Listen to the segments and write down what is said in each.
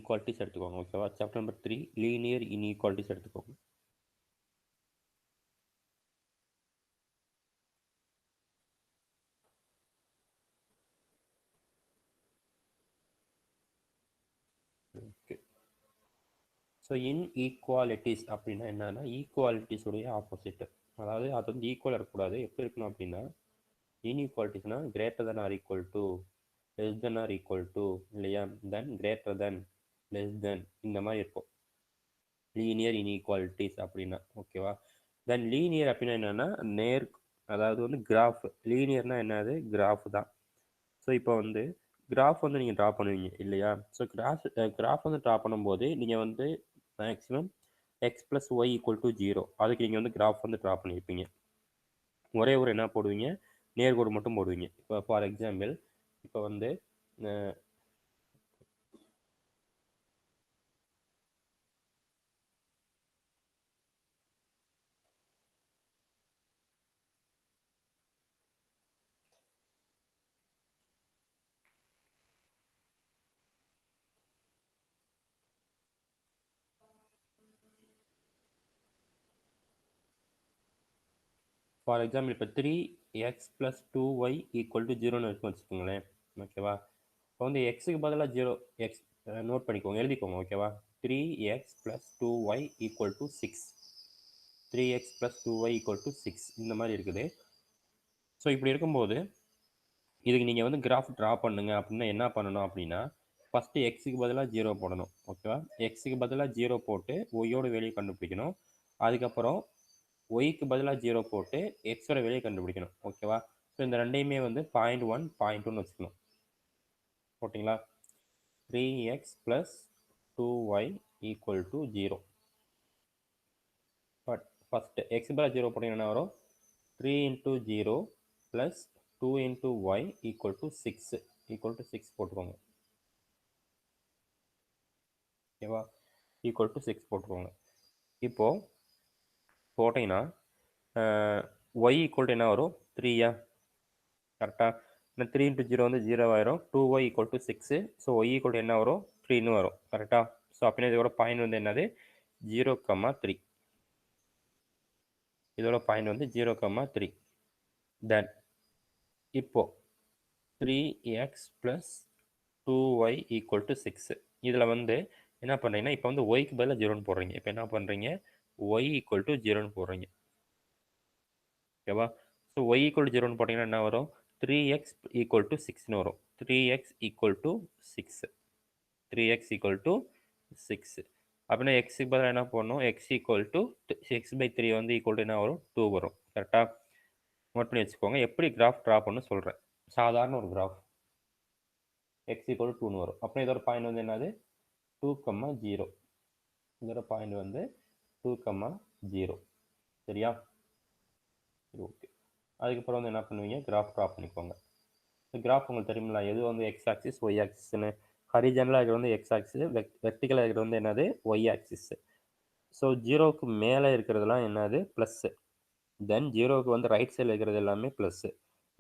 Inequalities எடுத்துக்கோங்க. ஓகேவா? Chapter number 3 linear inequalities எடுத்துக்கோங்க. ஓகே. ஸோ இன்இக்வாலிட்டிஸ் அப்படின்னா என்னன்னா ஈக்குவாலிட்டிஸுடைய ஆப்போசிட். அதாவது அது வந்து ஈக்குவலாக இருக்கக்கூடாது. எப்படி இருக்கணும் அப்படின்னா இன்இக்வாலிட்டிஸ்னா greater than or equal to, less than or equal to, இல்லையா, then greater than, less than, இந்த மாதிரி இருக்கும் லீனியர் இன்இக்வாலிட்டிஸ் அப்படின்னா. ஓகேவா? தென் லீனியர் அப்படின்னா என்னன்னா நேர், அதாவது வந்து கிராஃப். லீனியர்னா என்னது? கிராஃப் தான். ஸோ இப்போ வந்து கிராஃப் வந்து நீங்கள் ட்ரா பண்ணுவீங்க இல்லையா? ஸோ கிராஃப் வந்து ட்ரா பண்ணும்போது நீங்கள் வந்து maximum x plus y equal to 0 அதுக்கு நீங்கள் வந்து கிராஃப் வந்து ட்ரா பண்ணியிருப்பீங்க. ஒரே ஒரு என்ன போடுவீங்க? நேர்கோடு மட்டும் போடுவீங்க. இப்போ ஃபார் எக்ஸாம்பிள் இப்போ வந்து ஃபார் எக்ஸாம்பிள் இப்போ 3x plus 2y equal to 0ன்னு இருக்குன்னு வச்சுக்கோங்களேன். ஓகேவா? இப்போ வந்து எக்ஸுக்கு பதிலாக 0, எக்ஸ் நோட் பண்ணிக்கோங்க, எழுதிக்கோங்க. ஓகேவா? 3x plus 2y equal to 6, 3x plus 2y equal to 6 இந்த மாதிரி இருக்குது. ஸோ இப்படி இருக்கும்போது இதுக்கு நீங்கள் வந்து கிராஃப் ட்ரா பண்ணுங்க அப்படின்னா என்ன பண்ணணும் அப்படின்னா ஃபஸ்ட்டு எக்ஸுக்கு பதிலாக 0 போடணும். ஓகேவா? எக்ஸுக்கு பதிலாக 0 போட்டு ஒய்யோட வேல்யூ கண்டுபிடிக்கணும். அதுக்கப்புறம் ஒய்க்கு பதிலாக 0 போட்டு எக்ஸோட வேல்யூ கண்டுபிடிக்கணும். ஓகேவா? ஸோ இந்த ரெண்டையுமே வந்து 0.1 0.2ன்னு வச்சுக்கணும். ஓகேங்களா? 3x plus 2y equal to 0. But first x பதிலாக 0 போட்டிங்கன்னா என்ன வரும்? 3 into 0 plus 2 into y equal to 6 equal to 6 போட்டுக்கோங்க. ஓகேவா? ஈக்குவல் டு 6 போட்டுக்கோங்க. இப்போது போட்டிங்கன்னா ஒய் ஈக்குவல் டு என்ன வரும்? 3யா? கரெக்டாக? இந்த 3 இன்ட்டு 0 வந்து 0 ஆயிரும். 2y equal to 6. So y equal to என்ன வரும்? 3ன்னு வரும். கரெக்டாக? ஸோ அப்படின்னா இதோட பாயிண்ட் வந்து என்னது? 0,3. இதோட பாயிண்ட் வந்து 0,3. தென் இப்போ 3x plus 2y equal to 6. இதில் வந்து என்ன பண்ணுறீங்கன்னா இப்போ வந்து ஒய்க்கு பதிலாக 0ன்னு போடுறீங்க. இப்போ என்ன பண்ணுறீங்க? ஒய் ஈக்குவல் டு 0ன்னு போடுறீங்க. ஓகேவா? ஸோ ஒய் ஈக்குவல் டு 0ன்னு போட்டிங்கன்னா என்ன வரும்? 3x ஈக்குவல் டு 6ன்னு வரும். 3x equal to 6. 3x equal to 6. அப்படின்னா எக்ஸுக்கு பதிலாக என்ன பண்ணணும்? எக்ஸ் ஈக்குவல் டு 6/3 வந்து ஈக்குவல் டு என்ன வரும்? 2 வரும். கரெக்டாக? நோட் பண்ணி வச்சுக்கோங்க. எப்படி கிராஃப் ட்ரா பண்ண சொல்கிறேன். சாதாரண ஒரு கிராஃப் எக்ஸ் ஈக்குவல் டு 2ன்னு வரும். அப்புறம் இதோட பாயிண்ட் வந்து என்னது? 2,0. இதோட பாயிண்ட் வந்து 2,0. சரியா? ஓகே. அதுக்கப்புறம் வந்து என்ன பண்ணுவீங்க? கிராஃப் ட்ரா பண்ணிக்கோங்க. கிராஃப் உங்களுக்கு தெரியுமில்ல, எது வந்து எக்ஸ் ஆக்சிஸ் ஒய் ஆக்சிஸ்ன்னு. ஹரிஜனலாக இருக்கிறது வந்து எக்ஸ் ஆக்சிஸ், வெர்டிக்கலாக இருக்கிறது வந்து என்னது? Y axis. ஸோ 0க்கு மேலே இருக்கிறதுலாம் என்னது? ப்ளஸ்ஸு. தென் 0க்கு வந்து ரைட் சைடில் இருக்கிறது எல்லாமே ப்ளஸ்ஸு.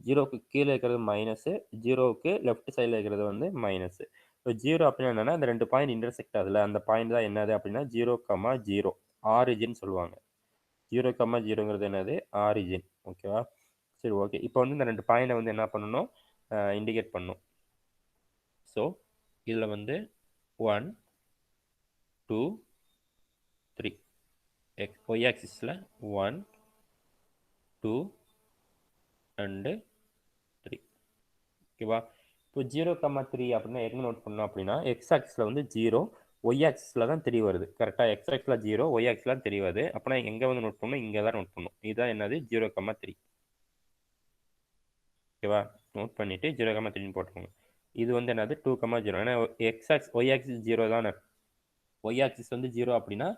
0க்கு கீழே இருக்கிறது மைனஸு. 0க்கு லெஃப்ட் சைடில் இருக்கிறது வந்து மைனஸு. இப்போ 0 அப்படின்னா என்னென்னா இந்த 2 பாயிண்ட் இன்டர்செக்ட் ஆகுதுல, அந்த பாயிண்ட் தான் என்னது அப்படின்னா 0,0 ஆரிஜின் சொல்லுவாங்க. 0,0ங்கிறது என்னது? ஆரிஜின். ஓகேவா? சரி, ஓகே. இப்போ வந்து இந்த 2 பாயிண்டை வந்து என்ன பண்ணணும்? இண்டிகேட் பண்ணணும். ஸோ இதில் வந்து 1 2 3 ஒய் ஆக்சிஸில் 1 2 அண்டு 3. ஓகேவா? இப்போ 0,3 அப்படின்னா எங்கே நோட் பண்ணணும் அப்படின்னா எக்ஸ் ஆக்சிஸில் வந்து 0, ஒய் ஆக்சிஸில் தான் 3 வருது. கரெக்டாக? எக்ஸ் ஆக்சிஸில் 0, ஒய் ஆக்சிஸில் 3 வருது. அப்படின்னா எங்கே வந்து நோட் பண்ணணும்? இங்கே தான் நோட் பண்ணணும். இதுதான் என்னது? 0,3. ஓகேவா? நோட் பண்ணிவிட்டு 0,3ன்னு போட்டுக்கோங்க. இது வந்து என்னது? 2,0. ஏன்னா ஒய் ஆக்சிஸ் 0 தானே. ஒய் ஆக்சிஸ் வந்து 0 அப்படின்னா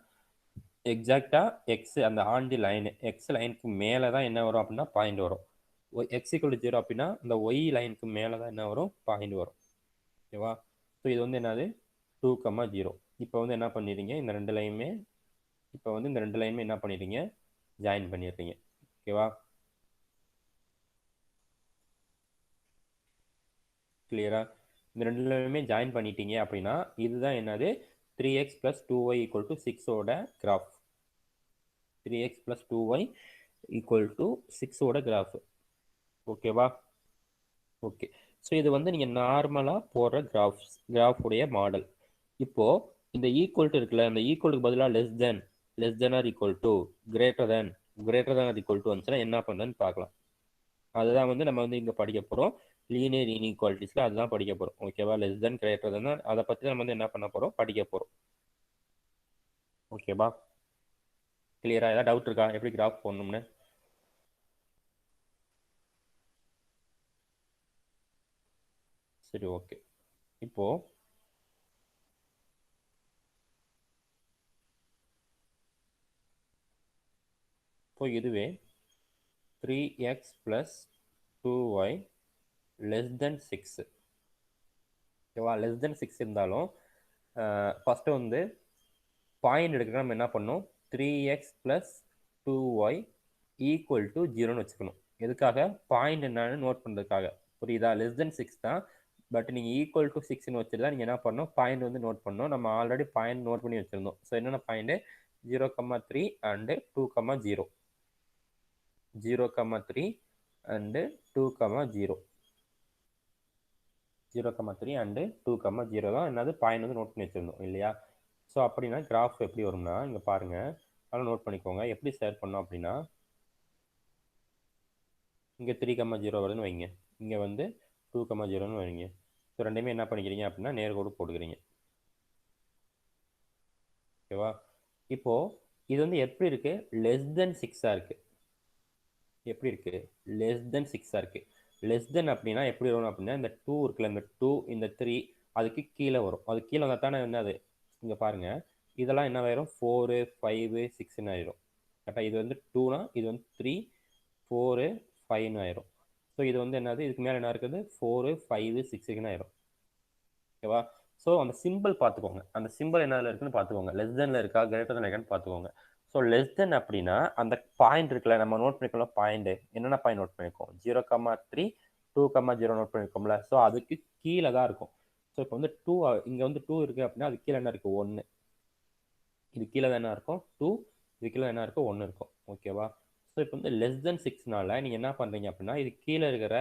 எக்ஸாக்டாக எக்ஸ் அந்த ஆன் தி லைனு, எக்ஸ் லைனுக்கு மேலே தான் என்ன வரும் அப்படின்னா பாயிண்ட் வரும். எக்ஸ் ஈக்குவல் டு 0 அப்படின்னா இந்த ஒய் லைனுக்கு மேலே தான் என்ன வரும்? பாயிண்ட் வரும். ஓகேவா? ஸோ இது வந்து என்னது? 2,0. இப்போ வந்து என்ன பண்ணிடுறீங்க? இந்த 2 லைனுமே இப்போ வந்து இந்த 2 லைனுமே என்ன பண்ணிடுறீங்க? ஜாயின் பண்ணிடுறீங்க. ஓகேவா? கிளியரா? இந்த ரெண்டுலையுமே ஜாயின் பண்ணிட்டீங்க அப்படின்னா இதுதான் என்னது 3x + 2y = 6ஓட கிராஃப். 3x + 2y = 6ஓட கிராஃப். ஓகேவா? ஓகே. ஸோ இது வந்து நீங்கள் நார்மலாக போடுற கிராஃப் உடைய மாடல். இப்போ இந்த ஈக்குவல் டு இருக்குல்ல, அந்த ஈக்குவலுக்கு பதிலாக less than or equal to greater than or equal to வந்துச்சுன்னா என்ன பண்ணுறதுன்னு பார்க்கலாம். அதுதான் வந்து நம்ம வந்து இங்கே படிக்க போகிறோம். லீனியர் இன்இக்வாலிட்டிஸில் அதுதான் படிக்க போகிறோம். ஓகேவா? லெஸ் தென் கிரேட்டர் தென் அதை பற்றி நம்ம வந்து என்ன பண்ண போகிறோம், படிக்க போகிறோம். ஓகேவா? கிளியரா? ஏதாவது டவுட் இருக்கா எப்படி கிராஃப் போடணும்னு? சரி, ஓகே. இப்போ இதுவே 3x + 2y லெஸ் தென் 6. ஓகேவா? லெஸ் தென் 6 இருந்தாலும் ஃபஸ்ட்டு வந்து பாயிண்ட் எடுக்க நம்ம என்ன பண்ணணும், 3x + 2y = 0ன்னு வச்சுக்கணும். எதுக்காக? பாயிண்ட் என்னன்னு நோட் பண்ணுறதுக்காக. புரியுதா? லெஸ் தென் 6 தான், பட் நீங்கள் ஈக்குவல் டு 6ன்னு வச்சுட்டு தான் நீங்கள் என்ன பண்ணணும், பாயிண்ட் வந்து நோட் பண்ணணும். நம்ம ஆல்ரெடி பாயிண்ட் நோட் பண்ணி வச்சுருந்தோம். ஸோ என்னென்ன பாயிண்ட்? 0,3 அண்டு 2,0. 0,3 அண்டு 2,0. 0,3 அண்டு 2,0 தான் என்னது பாயிண்ட் வந்து நோட் பண்ணி வச்சுருந்தோம் இல்லையா? ஸோ அப்படின்னா கிராஃப் எப்படி வரும்னா இங்கே பாருங்கள், அதெல்லாம் நோட் பண்ணிக்கோங்க. எப்படி ஷேர் பண்ணோம் அப்படின்னா இங்கே 3,0 வருதுன்னு வைங்க, இங்கே வந்து 2,0ன்னு வைங்க. ஸோ ரெண்டுமே என்ன பண்ணிக்கிறீங்க அப்படின்னா நேர்கோடு போட்டுக்கிறீங்க. ஓகேவா? இப்போது இது வந்து எப்படி இருக்குது, லெஸ் தென் 6ஆக இருக்குது. எப்படி இருக்குது? லெஸ் தென் 6ஆக இருக்குது. லெஸ் தென் அப்படின்னா எப்படி வரும் அப்படின்னா இந்த 2 இருக்குல்ல, இந்த 2 இந்த 3 அதுக்கு கீழே வரும். அது கீழே வந்தால் தானே என்ன அது இங்கே பாருங்கள், இதெல்லாம் என்ன ஆயிரும், 4 5 6ன்னு ஆயிரும். கரெக்டாக? இது வந்து 2னா இது வந்து 3 4 5ன்னு ஆயிரும். ஸோ இது வந்து என்னது, இதுக்கு மேலே என்ன இருக்குது, 4 5 6ன்னு ஆயிரும். ஓகேவா? ஸோ அந்த சிம்பிள் பார்த்துக்கோங்க, அந்த சிம்பிள் என்னதில் இருக்குன்னு பார்த்துக்கோங்க. லெஸ் தென்ல இருக்கா கிரேட்டர் தென் இருக்கான்னு பார்த்துக்கோங்க. ஸோ லெஸ் தென் அப்படின்னா அந்த பாயிண்ட் இருக்குல்ல, நம்ம நோட் பண்ணிக்கலாம். பாயிண்ட் என்னென்ன பாயிண்ட் நோட் பண்ணியிருக்கோம், 0,3 2,0 நோட் பண்ணியிருக்கோம்ல. ஸோ அதுக்கு கீழே தான் இருக்கும். ஸோ இப்போ வந்து 2 இங்கே வந்து 2 இருக்குது அப்படின்னா அது கீழே என்ன இருக்குது, 1. இது கீழே தான் என்ன இருக்கும், 2. இது கீழே என்ன இருக்கும், 1 இருக்கும். ஓகேவா? ஸோ இப்போ வந்து லெஸ் தென் 6னால நீங்கள் என்ன பண்ணுறீங்க அப்படின்னா இது கீழே இருக்கிற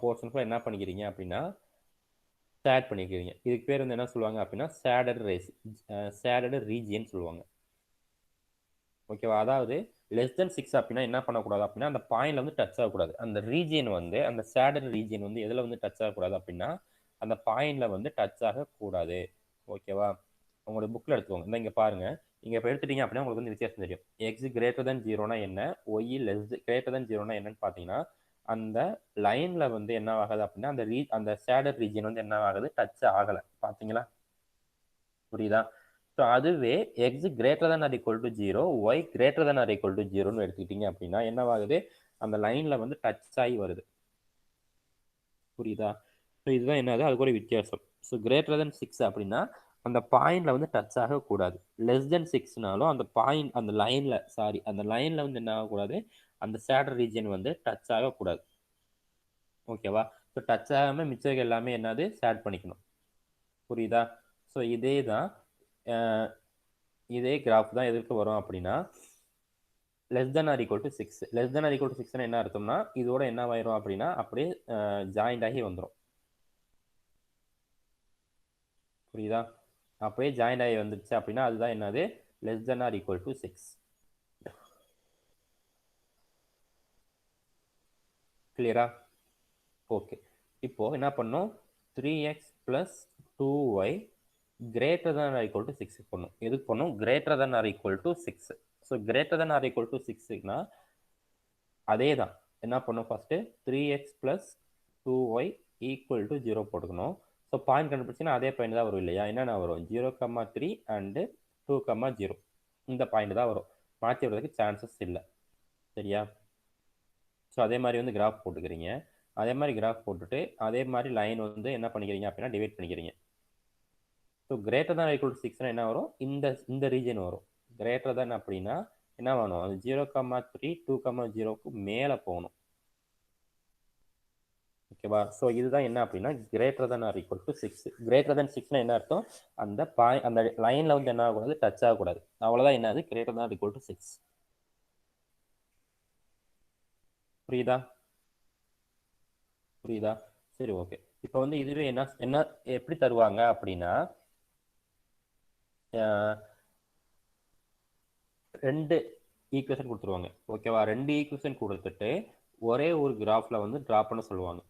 போர்ஷனுக்குள்ள என்ன பண்ணிக்கிறீங்க அப்படின்னா ஷேட் பண்ணிக்கிறீங்க. இதுக்கு பேர் வந்து என்ன சொல்லுவாங்க அப்படின்னா ஷேடட் ரீஜியன் சொல்லுவாங்க. ஓகேவா? அதாவது லெஸ் தென் 6 அப்படின்னா என்ன பண்ணக்கூடாது அப்படின்னா அந்த பாயிண்ட்ல வந்து டச் ஆகக்கூடாது. அந்த ரீஜியன் வந்து அந்த ஷேடட் ரீஜியன் வந்து எதில் வந்து டச் ஆகக்கூடாது அப்படின்னா அந்த பாயிண்ட்ல வந்து டச் ஆகக்கூடாது. ஓகேவா? உங்களோட புக்கில் எடுத்துக்கோங்க. இந்த இங்கே பாருங்க, இங்கே இப்போ எடுத்துட்டீங்க அப்படின்னா உங்களுக்கு வந்து வித்தியாசம் தெரியும். எக்ஸ் கிரேட்டர் தென் 0னா என்ன, ஒய் கிரேட்டர் தென் 0னா என்னன்னு பார்த்தீங்கன்னா அந்த லைன்ல வந்து என்ன ஆகுது அப்படின்னா அந்த ஷேடட் ரீஜியன் வந்து என்ன ஆகுது, டச் ஆகலை. பார்த்தீங்களா? புரியுதா? ஸோ அதுவே x greater than or equal to 0 y greater than or equal to 0ன்னு எடுத்துக்கிட்டீங்க அப்படின்னா என்னவாகுது, அந்த லைன்ல வந்து டச் ஆகி வருது. புரியுதா? ஸோ இதுதான் என்னது, அது கூட வித்தியாசம். ஸோ கிரேட்டர் தென் 6 அப்படின்னா அந்த பாயிண்ட்ல வந்து டச் ஆகக்கூடாது. லெஸ் தென் 6னாலும் அந்த பாயிண்ட் அந்த லைன்ல வந்து என்ன ஆகக்கூடாது, அந்த ஷேடட் ரீஜியன் வந்து டச் ஆகக்கூடாது. ஓகேவா? ஸோ டச் ஆகாமல் மிச்சம் எல்லாமே என்னது ஷேட் பண்ணிக்கணும். புரியுதா? ஸோ இதே தான் இதே கிராஃப் தான் எதற்கு வரும் அப்படின்னா less than or equal to 6. Less than or equal to 6னா என்ன அர்த்தம்னா இதோட என்ன ஆயிரும் அப்படின்னா அப்படியே ஜாயிண்ட் ஆகி வந்துடும். புரியுதா? அப்படியே ஜாயிண்ட் ஆகி வந்துருச்சு அப்படின்னா அதுதான் என்னது, less than or equal to 6. கிளியரா? ஓகே. இப்போ என்ன பண்ணோம், 3x + 2y greater than or equal to 6 பண்ணும். எதுக்கு பண்ணும், greater than or equal to 6. So greater than or equal to 6னா அதே தான் என்ன பண்ணும், ஃபஸ்ட்டு 3x + 2y = 0 போட்டுக்கணும். ஸோ பாயிண்ட் கண்டுபிடிச்சின்னா அதே பாயிண்ட் தான் வரும் இல்லையா? என்னென்ன வரும், 0,3 அண்டு 2,0. இந்த பாயிண்ட் தான் வரும், மாற்றி விடுறதுக்கு சான்சஸ் இல்லை. சரியா? ஸோ அதே மாதிரி வந்து கிராஃப் போட்டுக்கிறீங்க. அதே மாதிரி கிராஃப் போட்டுட்டு அதே மாதிரி லைன் வந்து என்ன பண்ணிக்கிறீங்க அப்படின்னா டிவைட் பண்ணிக்கிறீங்க. ஸோ கிரேட்டர் தான் ஈக்குவல் டு 6னா என்ன வரும், இந்த ரீஜன் வரும். கிரேட்டர் தான் அப்படின்னா என்ன வேணும், அது 0,3 2,0க்கு மேலே போகணும். ஓகேவா? ஸோ இதுதான் என்ன அப்படின்னா greater than or equal to 6. Greater than 6னா என்ன அர்த்தம்? அந்த லைன்ல வந்து என்ன ஆகக்கூடாது? டச் ஆகக்கூடாது. அவ்வளோதான் என்னது? Greater than or equal to 6. புரியுதா? புரியுதா? சரி, ஓகே. இப்போ வந்து இதுவே என்ன என்ன எப்படி தருவாங்க அப்படின்னா, ரெண்டு ஈக்குவேஷன் கொடுத்துருவாங்க. ஓகேவா? ரெண்டு ஈக்குவேஷன் கொடுத்துட்டு ஒரே ஒரு கிராஃப்ல வந்து டிரா பண்ண சொல்லுவாங்க.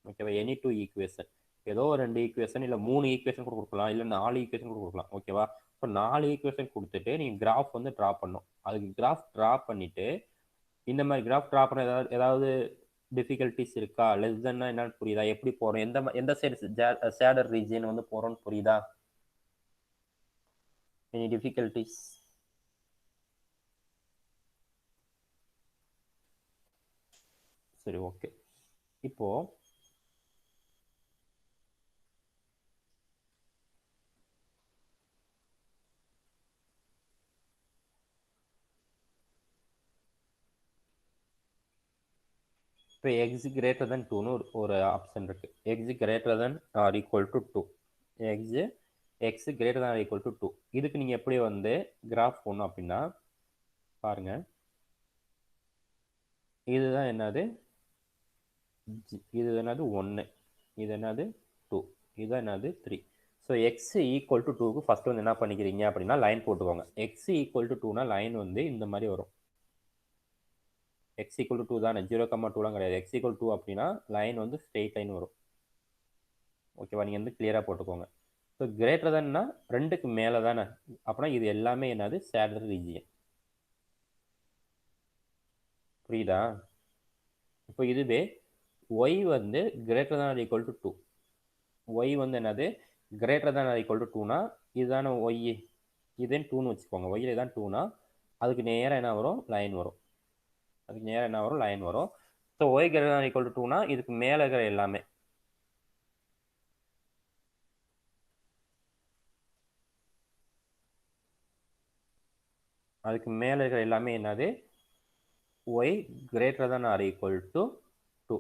ஓகேவா? எனி டூ ஈக்குவேஷன், ஏதோ ஒரு ரெண்டு ஈக்குவேஷன் இல்லை 3 ஈக்குவேஷன் கூட கொடுக்கலாம், இல்லை 4 ஈக்குவேஷன் கூட கொடுக்கலாம். ஓகேவா? இப்போ 4 ஈக்குவேஷன் கொடுத்துட்டு நீங்கள் கிராஃப் வந்து ட்ரா பண்ணணும். அதுக்கு கிராஃப் ட்ரா பண்ணிட்டு இந்த மாதிரி கிராஃப் ட்ரா பண்ண ஏதாவது டிஃபிகல்ட்டிஸ் இருக்கா? லெஸ் தென்னா என்னன்னு புரியுதா? எப்படி போகிறோம், எந்த சைடு ஷேடர் ரீஜியன் வந்து போகிறோம்னு புரியுதா? Any difficulties? சரி, ஓகே. இப்போ இப்போ எக்ஸ் கிரேட்டர் தென் 2ன்னு ஒரு ஆப்ஷன் இருக்கு. X greater than or equal to 2. X greater than or equal to 2. இதுக்கு நீங்கள் எப்படி வந்து கிராஃப் போடணும் அப்படின்னா பாருங்க. இதுதான் என்னது? இது என்னது? 1. இது என்னது? 2. இதுதான் என்னது? 3. ஸோ எக்ஸ் ஈக்குவல் டு 2க்கு ஃபர்ஸ்ட் வந்து என்ன பண்ணிக்கிறீங்க அப்படின்னா லைன் போட்டுக்கோங்க. எக்ஸ் ஈக்குவல் டு 2னா லைன் வந்து இந்த மாதிரி வரும். எக்ஸ் ஈக்குவல் டு 2 தானே, 0,2லாம் கிடையாது. எக்ஸ் ஈக்குவல் 2 அப்படின்னா லைன் வந்து ஸ்ட்ரெயிட் லைன் வரும். ஓகேவா? நீங்கள் வந்து கிளியராக போட்டுக்கோங்க. ஸோ கிரேட்டர் தான்னா ரெண்டுக்கு மேலே தானே, அப்படின்னா இது எல்லாமே என்னது? Shaded region. புரியுதா? இப்போ இதுவே ஒய் வந்து கிரேட்டர் தான் ஈக்குவல் டு 2. ஒய் வந்து என்னது? கிரேட்டர் தான் ஈக்குவல் டு 2னா இதுதானே ஒய். இதே 2ன்னு வச்சுக்கோங்க. ஒய்ல தான் 2னா அதுக்கு நேராக என்ன வரும்? லைன் வரும். அதுக்கு நேராக என்ன வரும்? லைன் வரும். ஸோ ஒய் கிரேட்டர் தான் ஈக்குவல் டு 2னா இதுக்கு மேலே இருக்கிற எல்லாமே, அதுக்கு மேலே இருக்கிற எல்லாமே என்னது? Y greater than R equal to 2.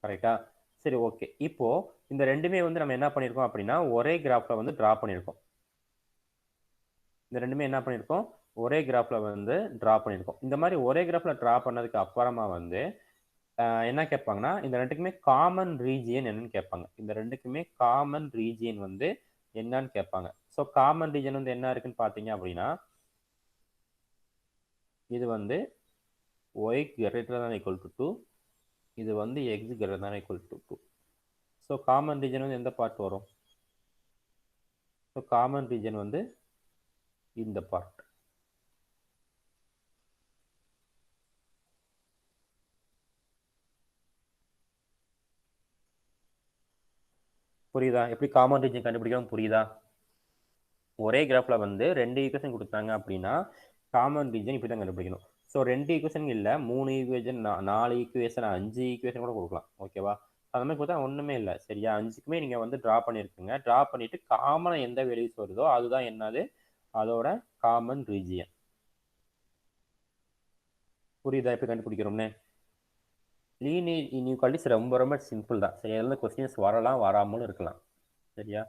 கரெக்டா? சரி, ஓகே. இப்போ இந்த ரெண்டுமே வந்து நம்ம என்ன பண்ணியிருக்கோம் அப்படின்னா ஒரே கிராஃப்ல வந்து டிரா பண்ணியிருக்கோம். இந்த ரெண்டுமே என்ன பண்ணியிருக்கோம்? ஒரே கிராஃப்ல வந்து டிரா பண்ணியிருக்கோம். இந்த மாதிரி ஒரே கிராஃப்ல டிரா பண்ணதுக்கு அப்புறமா வந்து என்ன கேட்பாங்கன்னா இந்த ரெண்டுக்குமே காமன் ரீஜியன் என்னன்னு கேட்பாங்க. இந்த ரெண்டுக்குமே காமன் ரீஜியன் வந்து என்னன்னு கேட்பாங்க. ஸோ காமன் ரீஜன் வந்து என்ன இருக்குன்னு பார்த்தீங்க அப்படின்னா இது வந்து ஒய் கிரேட்டர் தான் ஈக்குவல் டு 2, இது வந்து எக்ஸ் கிரேட்டர் தான் equal to 2. So common region வந்து எந்த பார்ட் வரும்? ஸோ காமன் ரீஜன் வந்து இந்த பார்ட். புரியுதா? எப்படி காமன் ரீஜன் கண்டுபிடிக்கணும்? புரியுதா? ஒரே கிராஃப்ல வந்து ரெண்டு ஈக்குவேஷன் கொடுத்தாங்க அப்படின்னா காமன் ரீஜன் இப்படி தான் கண்டுபிடிக்கணும். ஸோ ரெண்டு ஈக்குவேஷன் இல்லை, 3 ஈக்குவேஷன், 4 ஈக்குவேஷன், 5 ஈக்குவேஷன் கூட கொடுக்கலாம். ஓகேவா? அந்த மாதிரி கொடுத்தா ஒன்றுமே இல்லை. சரியா? 5க்குமே நீங்கள் வந்து ட்ரா பண்ணியிருக்குங்க. ட்ரா பண்ணிட்டு காமனாக எந்த வேல்யூஸ் வருதோ அதுதான் என்னது? அதோட காமன் ரீஜியன். புரியுதா எப்படி கண்டுபிடிக்கிறோம்னு? லீனியர் இன்இக்வாலிட்டிஸ் ரொம்ப ரொம்ப சிம்பிள் தான். சரியா? இதில் கொஸ்டின்ஸ் வரலாம், வராமலும் இருக்கலாம். சரியா?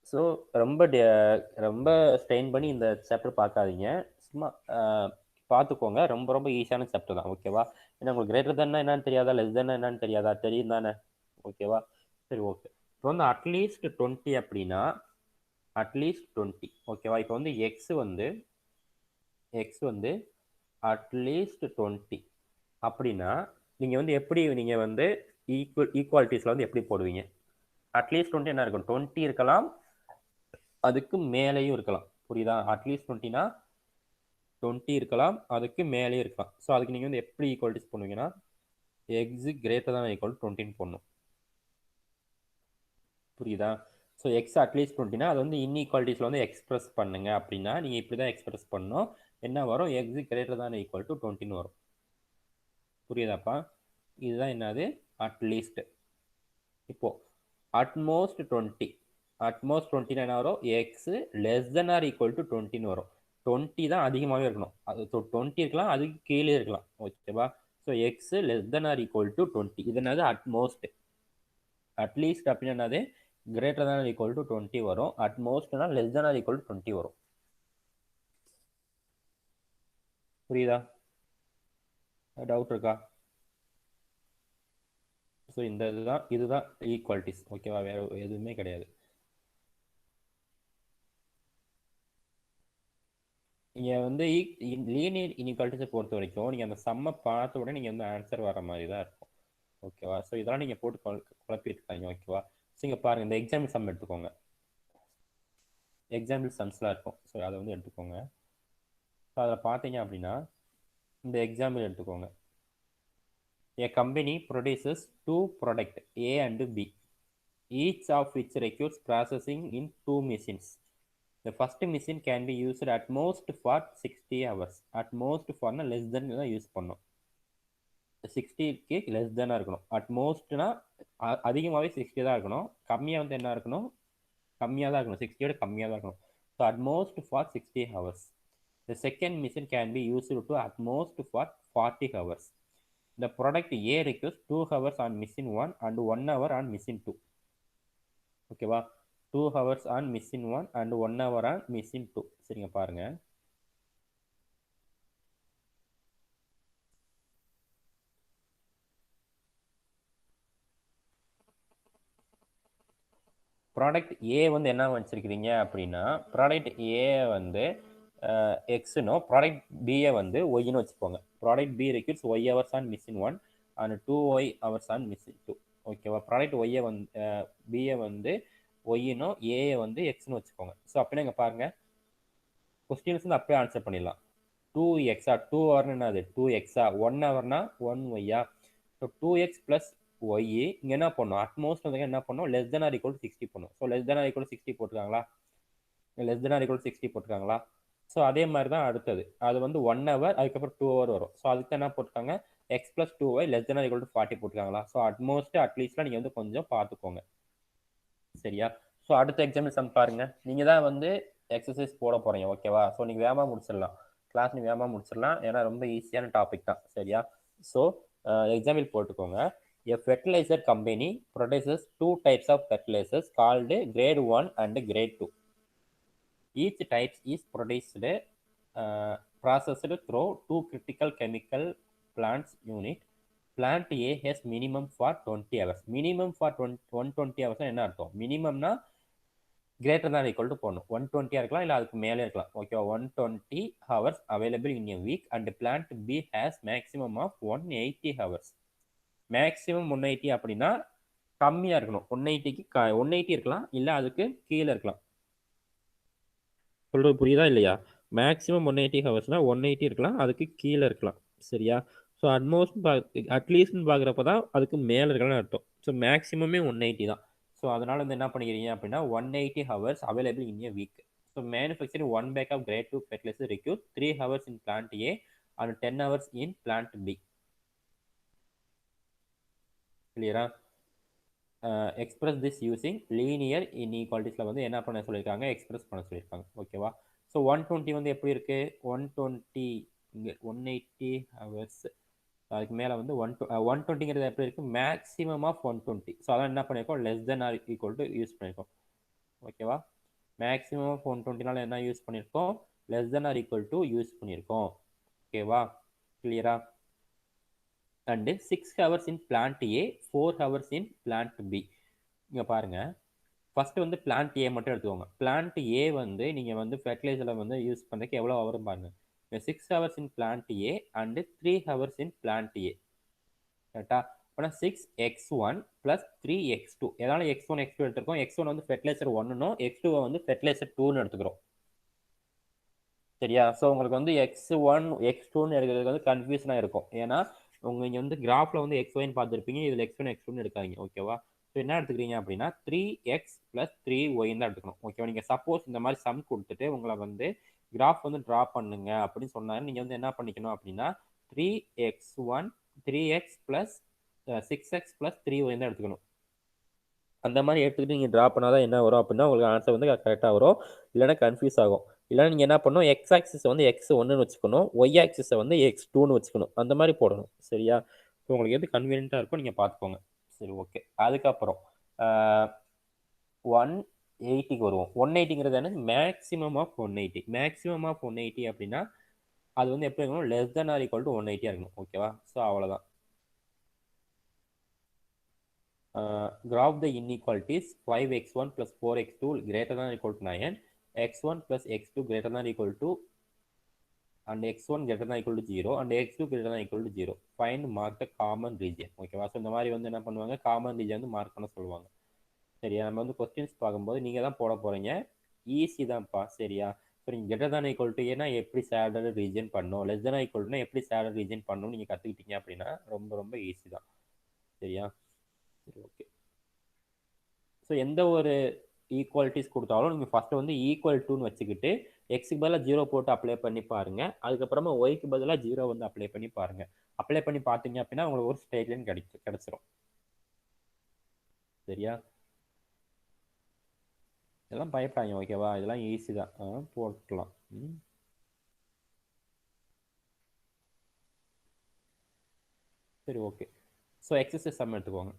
ஸோ ரொம்ப ரொம்ப ஸ்ட்ரெயின் பண்ணி இந்த சாப்டர் பார்க்காதீங்க. சும்மா பார்த்துக்கோங்க. ரொம்ப ரொம்ப ஈஸியான சாப்டர் தான். ஓகேவா? ஏன்னா உங்களுக்கு கிரேட்டர் தானே என்னன்னு தெரியாதா, லெஸ் தானே என்னன்னு தெரியாதா? தெரியும் தானே? ஓகேவா? சரி, ஓகே. இப்போ வந்து அட்லீஸ்ட் 20 அப்படின்னா அட்லீஸ்ட் 20. ஓகேவா? இப்போ வந்து எக்ஸ் வந்து அட்லீஸ்ட் 20 அப்படின்னா நீங்கள் வந்து எப்படி நீங்கள் வந்து ஈக்குவாலிட்டிஸில் வந்து எப்படி போடுவீங்க? அட்லீஸ்ட் 20 என்ன இருக்கும்? 20 இருக்கலாம், அதுக்கு மேலேயும் இருக்கலாம். புரியுதா? அட்லீஸ்ட் 20னா 20 இருக்கலாம், அதுக்கு மேலேயும் இருக்கலாம். ஸோ அதுக்கு நீங்கள் வந்து எப்படி ஈக்குவாலிட்டிஸ் பண்ணுவீங்கன்னா எக்ஸ் கிரேட்டர் தான் ஈக்குவல் 20ன்னு போடணும். புரியுதா? ஸோ எக்ஸ் அட்லீஸ்ட் 20னா அது வந்து இன்இக்வாலிட்டிஸில் வந்து எக்ஸ்பிரஸ் பண்ணுங்க அப்படின்னா நீங்கள் இப்படி தான் எக்ஸ்பிரஸ் பண்ணணும். என்ன வரும்? எக்ஸ் கிரேட்டர் தான் ஈக்குவல் டு 20ன்னு வரும். புரியுதாப்பா? இதுதான் என்னது? அட்லீஸ்ட். இப்போ அட்மோஸ்ட் 20. அட்மோஸ்ட் 20 என்ன வரும்? X less than or equal to 20ன்னு வரும். 20 தான் அதிகமாகவே இருக்கணும். அது 20 இருக்கலாம், அதுக்கு கீழே இருக்கலாம். ஓகேவா? So x less than or equal to 20. இது என்னது அட்மோஸ்ட். அட்லீஸ்ட் அப்படின்னா என்னது greater than or equal to 20 வரும். அட்மோஸ்ட்னா less than or equal to 20 வரும். புரியுதா? டவுட் இருக்கா? ஸோ இந்த இதுதான் ஈக்குவாலிட்டிஸ். ஓகேவா? வேற எதுவுமே கிடையாது. நீங்கள் வந்து லீனியர் இன்இக்வாலிட்டிஸை பொறுத்த வரைக்கும் நீங்கள் அந்த சம்மை பார்த்த உடனே நீங்கள் வந்து ஆன்சர் வர மாதிரி தான் இருக்கும். ஓகேவா? ஸோ இதெல்லாம் நீங்கள் போட்டு குழப்பிட்டு இருக்காங்க. ஓகேவா? ஸோ இங்கே பாருங்கள், இந்த எக்ஸாம்பிள் சம் எடுத்துக்கோங்க. எக்ஸாம்பிள் சம்ஸ்லாம் இருக்கும். ஸோ அதை வந்து எடுத்துக்கோங்க. ஸோ அதில் பார்த்தீங்க அப்படின்னா இந்த எக்ஸாம்பிள் எடுத்துக்கோங்க. A company produces two products A and B, each of which requires processing in two machines. The first machine can be used at most for 60 hours. At most for less than use பண்ணோம். 60க்கு less தானாக இருக்கணும். At மோஸ்ட்னா அதிகமாகவே 60 தான் இருக்கணும். கம்மியாக வந்து என்ன இருக்கணும்? கம்மியாக தான் இருக்கணும். 60யோட கம்மியாக தான் இருக்கணும். So at most for 60 hours. The second machine can be used to at most for 40 hours. The product A requires 2 hours on machine 1 and 1 hour on machine 2. ஓகேவா? 2 hours on machine 1 and 1 hour on machine 2. சரிங்க, பாருங்க. Product ஏ வந்து என்ன வச்சிருக்கிறீங்க அப்படின்னா, product ஏ வந்து எக்ஸ்னோ, product BA வந்து ஒய்னு வச்சுக்கோங்க. Product B requires y hours on machine 1 and 2 y hours on machine 2. ஓகேவா? ப்ராடக்ட் ஒய்யை வந்து பிஏ வந்து ஒய்னோ, ஏஏ வந்து எக்ஸ்னு வச்சுக்கோங்க. ஸோ அப்படின்னா இங்கே பாருங்கள், கொஸ்டின்ஸ் வந்து அப்படியே ஆன்சர் பண்ணிடலாம். 2x 2 ஹவர்னு என்னது? 2x 1 ஹவர்னா 1 ஒய்யா? ஸோ 2x ப்ளஸ் ஒய் இங்கே என்ன பண்ணும்? அட்மோஸ்ட் வந்து என்ன பண்ணும்? லெஸ் தென் ஆர் ஈக்குவல் 60 பண்ணும். So less than or equal 60 போட்டுருக்காங்களா? லெஸ் தென் ஆர் ஈக்குவல் 60 போட்டுருக்காங்களா? ஸோ அதே மாதிரி தான் அடுத்தது. அது வந்து 1 ஹவர், அதுக்கப்புறம் 2 ஹவர் வரும். ஸோ அதுக்கு என்ன போட்டுருக்காங்க? X plus 2y less than or equal to 40 போட்டுருக்காங்களா? ஸோ அட்மோஸ்ட் அட்லீஸ்ட்லாம் நீங்கள் வந்து கொஞ்சம் பார்த்துக்கோங்க. சரியா? ஸோ அடுத்த எக்ஸாம்பிள் சம் பாருங்க. நீங்கள் தான் வந்து எக்ஸசைஸ் போட போகிறீங்க. ஓகேவா? ஸோ நீங்கள் வேகமாக முடிச்சிடலாம். கிளாஸ் நீங்கள் வேகமாக முடிச்சிடலாம். ஏன்னா ரொம்ப ஈஸியான டாபிக் தான். சரியா? ஸோ எக்ஸாம்பிள் போட்டுக்கோங்க. A fertilizer company produces two types of fertilizers called grade 1 and grade 2. Each type is processed through two critical chemical plants unit. Plant A has minimum for 20 hours. Minimum for 120 hours என்ன அர்த்தம்? மினிமம்னா greater தான் equal to போடணும். 120 இருக்கலாம், இல்லை அதுக்கு மேலே இருக்கலாம். ஓகேவா? 120 hours available in a week and plant B has maximum of 180 hours. Maximum 180 அப்படின்னா கம்மியாக இருக்கணும். 180க்கு 180 இருக்கலாம், இல்லை அதுக்கு கீழே இருக்கலாம். சொல்கிறது புரியுதா இல்லையா? மேக்ஸிமம் 180 ஹவர்ஸ்னால் 180 இருக்கலாம், அதுக்கு கீழே இருக்கலாம். சரியா? ஸோ அட்மோஸ்ட் அட்லீஸ்ட்னு பார்க்குறப்ப தான் அதுக்கு மேலே இருக்கலாம்னு அர்த்தம். ஸோ மேக்ஸிமமே 180 தான். ஸோ அதனால் வந்து என்ன பண்ணிக்கிறீங்க அப்படின்னா 180 hours available in a week. So manufacturing 1 bag of grade 2 fertiliser require 3 hours in plant A and 10 hours in plant B. கிளியரா? எக்ஸ்பிரஸ் திஸ் யூசிங் லீனியர் இன்இக்வாலிட்டிஸில் வந்து என்ன பண்ண சொல்லியிருக்காங்க? எக்ஸ்பிரஸ் பண்ண சொல்லியிருக்காங்க. ஓகேவா? ஸோ 120 வந்து எப்படி இருக்குது? 120 இங்கே 180 ஹவர்ஸ், அதுக்கு மேலே வந்து 120ங்கிறது எப்படி இருக்குது? Maximum of 120. ஸோ அதான் என்ன பண்ணியிருக்கோம்? Less than or equal to use பண்ணியிருக்கோம். ஓகேவா? மேக்ஸிமம் ஆஃப் 120னால என்ன யூஸ் பண்ணியிருக்கோம்? Less than or equal to use பண்ணியிருக்கோம். ஓகேவா? கிளியரா? And 6 hours in plant A, 4 hours in plant B. இங்கே பாருங்கள், ஃபஸ்ட்டு வந்து பிளான்ட் ஏ மட்டும் எடுத்துக்கோங்க. பிளான்ட் ஏ வந்து நீங்கள் வந்து ஃபெர்டிலைசரில் வந்து யூஸ் பண்ணுறதுக்கு எவ்வளோ ஹவர் பாருங்கள். 6 hours in plant A and 3 hours in plant A. கரெக்டா? அப்போனா 6x1 ப்ளஸ் 3x2. எதனால x1 x2 எடுத்துருக்கோம்? x1 வந்து ஃபெர்டிலைசர் 1னும் x2 வந்து ஃபெர்டிலைசர் 2ன்னு எடுத்துக்கிறோம். சரியா? ஸோ உங்களுக்கு வந்து x1 x2ன்னு எடுக்கிறதுக்கு வந்து கன்ஃபியூஷனாக இருக்கும். ஏன்னா இங்கே வந்து கிராஃபில் வந்து xyன்னு பார்த்துருப்பீங்க, இதில் x1 x2ன்னு எடுக்காதீங்க. ஓகேவா? ஸோ என்ன எடுத்துக்கிறீங்க அப்படின்னா 3x ப்ளஸ் 3y தான் எடுத்துக்கணும். ஓகேவா? நீங்கள் சப்போஸ் இந்த மாதிரி சம் கொடுத்துட்டு உங்களை வந்து கிராஃப் வந்து ட்ரா பண்ணுங்க அப்படின்னு சொன்னாலும் நீங்கள் வந்து என்ன பண்ணிக்கணும் அப்படின்னா 3x plus 6x plus 3y தான் எடுத்துக்கணும். அந்த மாதிரி எடுத்துக்கிட்டு நீங்கள் ட்ரா பண்ணால் தான் என்ன வரும் அப்படின்னா உங்களுக்கு ஆன்சர் வந்து கரெக்டாக வரும், இல்லைன்னா கன்ஃபியூஸ் ஆகும். இல்லைன்னா நீங்கள் என்ன பண்ணணும், எக்ஸ் ஆக்சிஸை வந்து எக்ஸ் ஒன்றுன்னு வச்சுக்கணும், ஒய் ஆக்சிஸை வந்து எக்ஸ் டூன்னு வச்சுக்கணும். அந்த மாதிரி போடணும். சரியா? ஸோ உங்களுக்கு எது கன்வீனியண்ட்டாக இருக்கோ நீங்கள் பார்த்துக்கோங்க. சரி, ஓகே. அதுக்கப்புறம் 180க்கு வருவோம். 180ங்கிறது என்ன? Maximum of 180. மேக்ஸிமம் ஆஃப் 180 அப்படின்னா அது வந்து எப்படி இருக்கணும்? Less than or equal to 180 இருக்கணும். ஓகேவா? ஸோ அவ்வளோதான். Graph the inequalities 5x1 plus 4x2 greater than or equal to 9, x1 plus x2 greater than or equal to, and x1 greater than or equal to 0 and x2 greater than or equal to 0. Find mark the common region. ஓகேவா? So இந்த மாதிரி வந்து என்ன பண்ணுவாங்க, common region வந்து mark பண்ண சொல்லுவாங்க. சரியா? நம்ம வந்து கொஸ்டின்ஸ் பார்க்கும்போது நீங்கள் தான் போட போகிறீங்க. ஈஸி தான்ப்பா. சரியா? ஸோ நீங்கள் greater than or equal to ஏன்னா எப்படி சேடட் ரீஜன் பண்ணணும், less than or equal to எப்படி சேடட் ரீஜன் பண்ணணும் நீங்கள் கற்றுக்கிட்டீங்க அப்படின்னா ரொம்ப ரொம்ப ஈஸி தான். சரியா? சரி, ஓகே. ஸோ எந்த ஒரு ஈக்குவாலிட்டிஸ் கொடுத்தாலும் நீங்கள் ஃபஸ்ட்டு வந்து ஈக்குவல் டுன்னு வச்சுக்கிட்டு எக்ஸுக்கு பதிலாக 0 போட்டு அப்ளை பண்ணி பாருங்கள். அதுக்கப்புறமா ஒய்க்கு பதிலாக 0 வந்து அப்ளை பண்ணி பாருங்கள். அப்ளை பண்ணி பார்த்தீங்க அப்படின்னா உங்களுக்கு ஒரு ஸ்ட்ரெயிட் லைன் கிடைச்சிரும். சரியா? இதெல்லாம் பயப்படாங்க. ஓகேவா? இதெல்லாம் ஈஸி தான், போட்டுக்கலாம். சரி, ஓகே. ஸோ எக்ஸசைஸ் சம் எடுத்துக்கோங்க.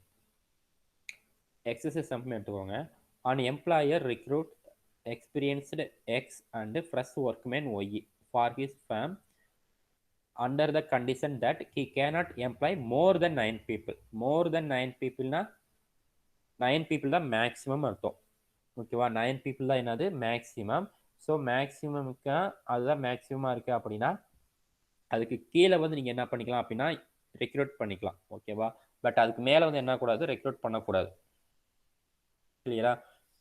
எக்ஸசைஸ் சம் எடுத்துக்கோங்க. An employer recruit experienced X and fresh workman Y for his firm under the condition that he cannot employ more than 9 people. More than 9 people na 9 people தான் maximum அர்த்தம். ஓகேவா? 9 people தான் என்னது? Maximum. So மேக்ஸிமமுக்கு அதுதான் மேக்ஸிமமாக இருக்குது அப்படின்னா அதுக்கு கீழே வந்து நீங்கள் என்ன பண்ணிக்கலாம் அப்படின்னா ரெக்ரூட் பண்ணிக்கலாம். ஓகேவா? பட் அதுக்கு மேலே வந்து என்ன கூடாது, ரெக்ரூட் பண்ணக்கூடாது. கிளியரா?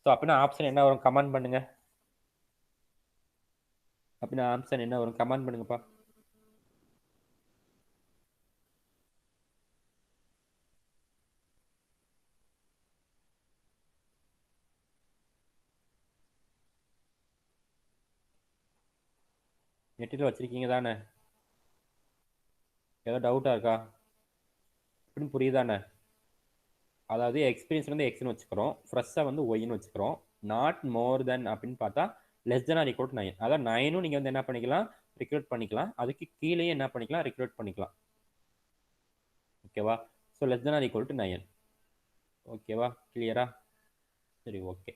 ஸோ அப்படின்னா ஆப்ஷன் என்ன வரும்? கமெண்ட் பண்ணுங்க. அப்படின்னா ஆப்ஷன் என்ன வரும்? கமெண்ட் பண்ணுங்கப்பா. நெட்டில் வச்சிருக்கீங்க தானே? ஏதோ டவுட்டாக இருக்கா? அப்படின்னு புரியுதானே? அதாவது எக்ஸ்பீரியன்ஸ் வந்து எக்ஸ்னு வச்சுக்கிறோம், ஃப்ரெஷ்ஷாக வந்து ஒய்னு வச்சுக்கிறோம். நாட் மோர் தென் அப்படின்னு பார்த்தா less than or equal to 9. அதாவது 9ம் நீங்கள் வந்து என்ன பண்ணிக்கலாம், ரெக்ரூட் பண்ணிக்கலாம். அதுக்கு கீழே என்ன பண்ணிக்கலாம், ரெக்ரூட் பண்ணிக்கலாம். ஓகேவா? So less than or equal to 9. ஓகேவா? கிளியரா? சரி, ஓகே.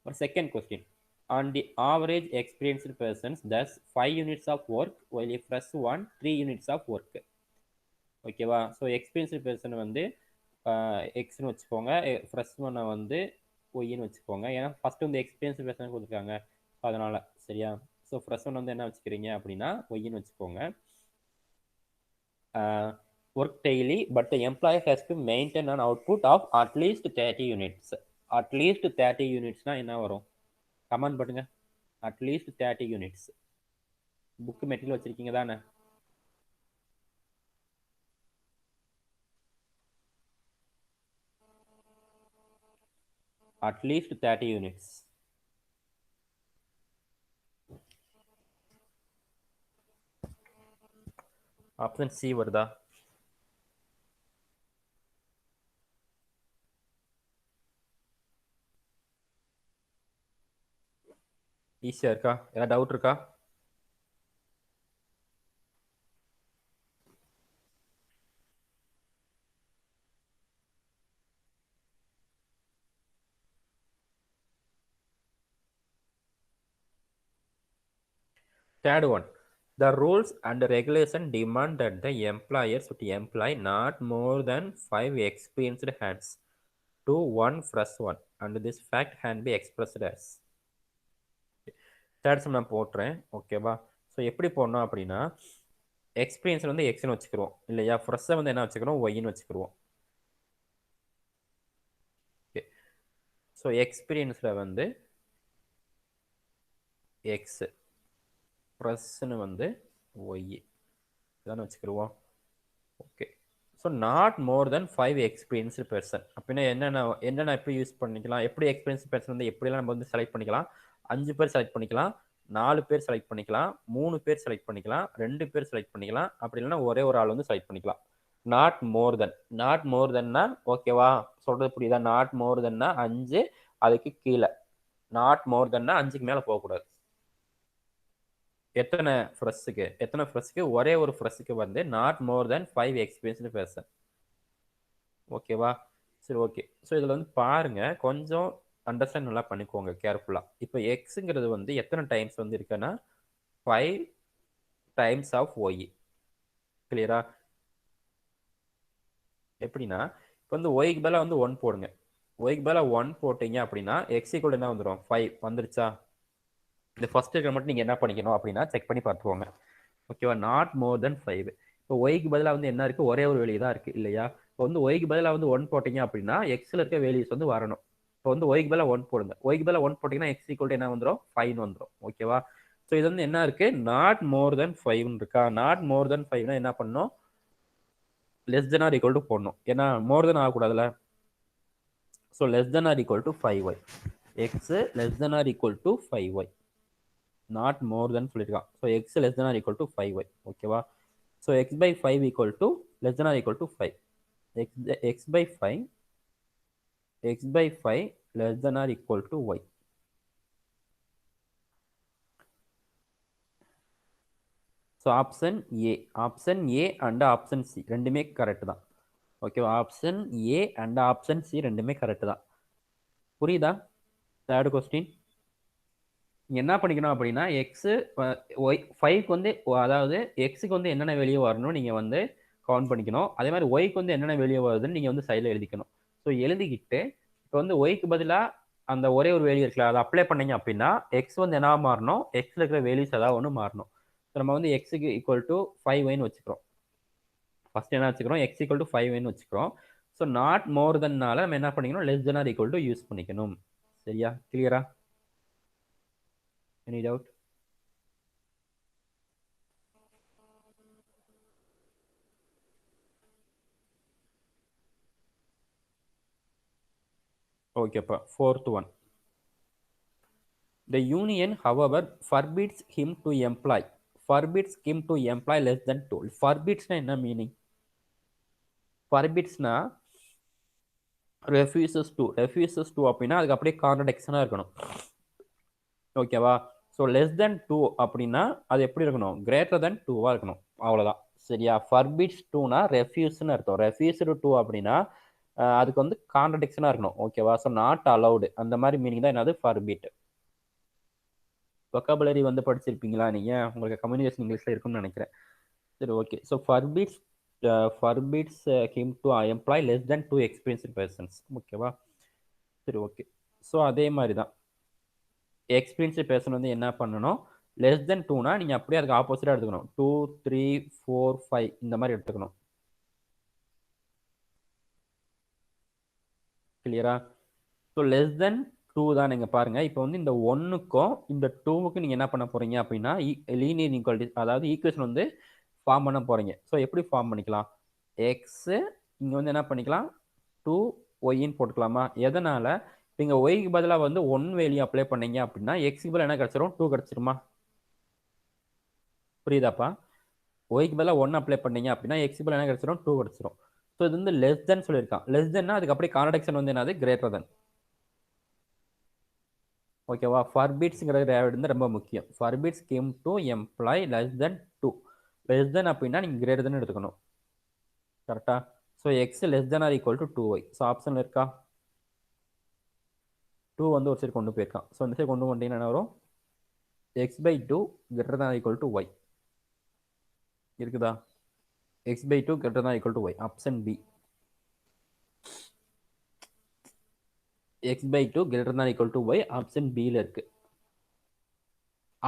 ஒரு second question. On the average experienced persons does 5 units of work while a fresh one 3 units of work. ஓகேவா? ஸோ எக்ஸ்பீரியன்ஸ்டு பர்சன் வந்து எக்ஸ்னு வச்சுக்கோங்க, ஃப்ரெஷ் ஒன்னை வந்து ஒய்ன்னு வச்சுக்கோங்க. ஏன்னா ஃபஸ்ட்டு வந்து எக்ஸ்பீரியன்ஸ்டு பர்சன் கொடுத்துருக்காங்க, ஸோ அதனால். சரியா? ஸோ ஃப்ரெஷ் ஒன் வந்து என்ன வச்சுக்கிறீங்க அப்படின்னா ஒய்ன்னு வச்சுக்கோங்க. Work daily but the employer has to maintain an output of at least 30 units. At least 30 யூனிட்ஸ்னால் என்ன வரும்? கமெண்ட் பண்ணுங்க. At least 30 units. புக்கு மெட்டீரியல் வச்சுருக்கீங்க தானே? At least 30 units. ஆப்ஷன் சி வருதா? ஈஸியாக இருக்கா? ஏதாவது டவுட் இருக்கா? Third one, the rules and regulation demand that the employer should employ not more than 5 experienced hands to 1 fresh one, and this fact can be expressed as. Third sum நான் போட்டுறேன். ஓகேவா? So எப்படி போடணும் அப்படின்னா experience வந்து எக்ஸ்னு வச்சுக்கிறோம் இல்லையா, ஃப்ரெஷ்ஷை வந்து என்ன வச்சுக்கிறோம், ஒய்ன்னு வச்சுக்கிறோம். ஓகே. ஸோ எக்ஸ்பீரியன்ஸில் வந்து எக்ஸு, ப்ளஸ்ன்னு வந்து ஒய் இதானே வச்சுக்கிடுவோம். Okay. So not more than 5 experienced person அப்படின்னா என்னென்ன எப்படி யூஸ் பண்ணிக்கலாம், எப்படி எக்ஸ்பீரியன்ஸ் பர்சன் வந்து எப்படிலாம் நம்ம வந்து செலக்ட் பண்ணிக்கலாம்? 5 பேர் செலக்ட் பண்ணிக்கலாம், 4 பேர் செலக்ட் பண்ணிக்கலாம், 3 பேர் செலக்ட் பண்ணிக்கலாம், 2 பேர் செலக்ட் பண்ணிக்கலாம், அப்படி இல்லைன்னா ஒரே ஒரு ஆள் வந்து செலக்ட் பண்ணிக்கலாம். Not more then. Not more தென்னா ஓகேவா? சொல்றது புரியுதா? நாட் மோர் தென்னா 5, அதுக்கு கீழே. நாட் மோர் தென்னா 5க்கு மேலே போகக்கூடாது. எத்தனை ஃப்ரெஷ்ஷுக்கு ஒரே ஒரு ஃப்ரெஷ்ஷுக்கு வந்து not more than 5 experienced person. ஓகேவா? சரி, ஓகே. ஸோ இதில் வந்து பாருங்க, கொஞ்சம் அண்டர்ஸ்டாண்ட் நல்லா பண்ணிக்கோங்க கேர்ஃபுல்லாக. இப்போ எக்ஸுங்கிறது வந்து எத்தனை டைம்ஸ் வந்து இருக்குன்னா 5 டைம்ஸ் ஆஃப் ஒய். கிளியரா? எப்படின்னா இப்போ வந்து ஒய்க்கு பதிலாக வந்து 1 போடுங்க. ஒய்க்கு பதிலாக 1 போட்டீங்க அப்படின்னா எக்ஸ் ஈக்குவல் என்ன வந்துடும்? 5 வந்துருச்சா? இந்த ஃபர்ஸ்ட் இருக்கிற மட்டும் நீங்கள் என்ன பண்ணிக்கணும் அப்படின்னா செக் பண்ணி பார்த்துக்கோங்க. ஓகேவா? Not more than 5. இப்போ ஒய்க்கு பதிலாக வந்து என்ன இருக்குது? ஒரே ஒரு வேல்யூ தான் இருக்குது இல்லையா? இப்போ வந்து ஒய்க்கு பதிலாக வந்து 1 போட்டீங்க அப்படின்னா எக்ஸில் இருக்க வேல்யூஸ் வந்து வரணும். இப்போ வந்து ஒய்க்கு பதிலாக 1 போடுங்க. ஒய்க்கு பதிலாக 1 போட்டிங்கன்னா எக்ஸ் ஈக்குவல் என்ன வந்துடும்? 5 வந்துடும். ஓகேவா? ஸோ இது வந்து என்ன இருக்குது? நாட் மோர் தென் 5 இருக்கா? நாட் மோர் தென் 5னா என்ன பண்ணணும்? Less than or equal to போடணும். ஏன்னா மோர் தென் ஆகக்கூடாதுல. So less than or equal to 5y. X less than or equal to 5y. Not more than சொல்லியிருக்கான். So x less than or equal to 5y. ஓகேவா? So x by 5 equal to less than or equal to 5. x by 5 less than or equal to y. So option A and option C ரெண்டுமே correct தான். Okay, option A and option C ரெண்டுமே correct தான். புரியுதா? Third question என்ன பண்ணிக்கணும் அப்படின்னா x Y 5க்கு வந்து, அதாவது எக்ஸுக்கு வந்து என்னென்ன வெளியே வரணும் நீங்கள் வந்து கவுண்ட் பண்ணிக்கணும். அதே மாதிரி ஒய்க்கு வந்து என்னென்ன வெளியே வருதுன்னு நீங்கள் வந்து சைடில் எழுதிக்கணும். ஸோ எழுதிக்கிட்டு இப்போ வந்து ஒய்க்கு பதிலாக அந்த ஒரே ஒரு வேல்யூ இருக்குல்ல, அதை அப்ளை பண்ணீங்க அப்படின்னா எக்ஸ் வந்து என்ன மாறணும்? எக்ஸில் இருக்கிற வேல்யூஸ் ஏதாவது ஒன்று மாறணும். ஸோ நம்ம வந்து எக்ஸுக்கு ஈக்குவல் டு 5yன்னு வச்சுக்கிறோம். ஃபர்ஸ்ட் என்ன வச்சுக்கிறோம்? எக்ஸ் ஈக்குவல் டு 5yன்னு வச்சுக்கிறோம். ஸோ நாட் மோர் தென்னால நம்ம என்ன பண்ணிக்கணும்? Less than or equal to use பண்ணிக்கணும். சரியா? கிளியரா? Any doubt? Okay, fourth one. The union, however, forbids him to employ less than 2. Forbids na enna meaning? Forbids na refuses to அப்படின்னா அதுக்கு அப்படியே கான்ட்ரடிக்ஷனாக இருக்கணும். ஓகேவா? ஸோ லெஸ் தென் 2 அப்படின்னா அது எப்படி இருக்கணும்? கிரேட்டர் தென் 2வா இருக்கணும். அவ்வளோதான். சரியா? ஃபர்பிட்ஸ் 2னா ரெஃப்யூஸ்னு அர்த்தம். ரெஃப்யூஸ்டு 2 அப்படின்னா அதுக்கு வந்து கான்ட்ரடிக்ஷனாக இருக்கணும். ஓகேவா? ஸோ நாட் அலவுடு அந்த மாதிரி மீனிங் தான் என்னது? ஃபர்பிட். வொக்காபுலரி வந்து படிச்சிருப்பீங்களா நீங்கள்? உங்களுக்கு கம்யூனிகேஷன் இங்கிலீஷில் இருக்குன்னு நினைக்கிறேன். சரி, okay. So forbids him to employ less than 2 experienced persons. ஓகேவா? சரி, ஓகே. ஸோ அதே மாதிரி தான் எக்ஸ்பீரியன்ஸ்டு பர்சன் வந்து என்ன பண்ணணும்? லெஸ் தென் 2னா நீங்கள் அப்படியே அதுக்கு ஆப்போசிட்டாக எடுத்துக்கணும். 2, 3, 4, 5 இந்த மாதிரி எடுத்துக்கணும். கிளியரா? ஸோ லெஸ் தென் 2 தான். நீங்கள் பாருங்கள், இப்போ வந்து இந்த 1க்கும் இந்த 2க்கும் நீங்கள் என்ன பண்ண போகிறீங்க அப்படின்னா லீனியர் ஈக்குவாலிட்டி, அதாவது ஈக்குவேஷன் வந்து ஃபார்ம் பண்ண போகிறீங்க. ஸோ எப்படி ஃபார்ம் பண்ணிக்கலாம்? எக்ஸு இங்கே வந்து என்ன பண்ணிக்கலாம்? 2yன்னு போட்டுக்கலாமா? எதனால்? இப்போ இங்கே ஒய்க்கு பதிலாக வந்து 1 வேல்யூ அப்ளை பண்ணீங்க அப்படின்னா எக்ஸுக்கு பதிலாக என்ன கிடச்சிரும்? 2 கிடச்சிருமா? புரியுதாப்பா? ஒய்க்கு பதிலாக 1 அப்ளை பண்ணீங்க அப்படின்னா எக்ஸுக்கு பதிலாக என்ன கிடச்சிரும்? 2 கிடச்சிரும். ஸோ இது வந்து லெஸ் தென் சொல்லியிருக்கான். லெஸ் தென்னா அதுக்கு அப்படியே கான்ட்ரடிக்ஷன் வந்து என்னது? Greater than. ஓகேவா? ஃபர்பிட்ஸ்ங்கிறது வந்து ரொம்ப முக்கியம். Forbids came to employ less than 2. Less than அப்படின்னா நீங்கள் கிரேட்டர் தென் எடுத்துக்கணும். கரெக்டா? So x less than or equal to 2y. So ஆப்ஷனில் இருக்கா? 2 வந்து ஒரு சைடு கொண்டு போயிருக்கான். ஸோ இந்த சைடு கொண்டு வந்தீங்கன்னா என்ன வரும்? X by 2 greater than or equal to y இருக்குதா? X by 2 greater than or equal to y. Option B. X by 2 greater than or equal to y option பியில் இருக்கு.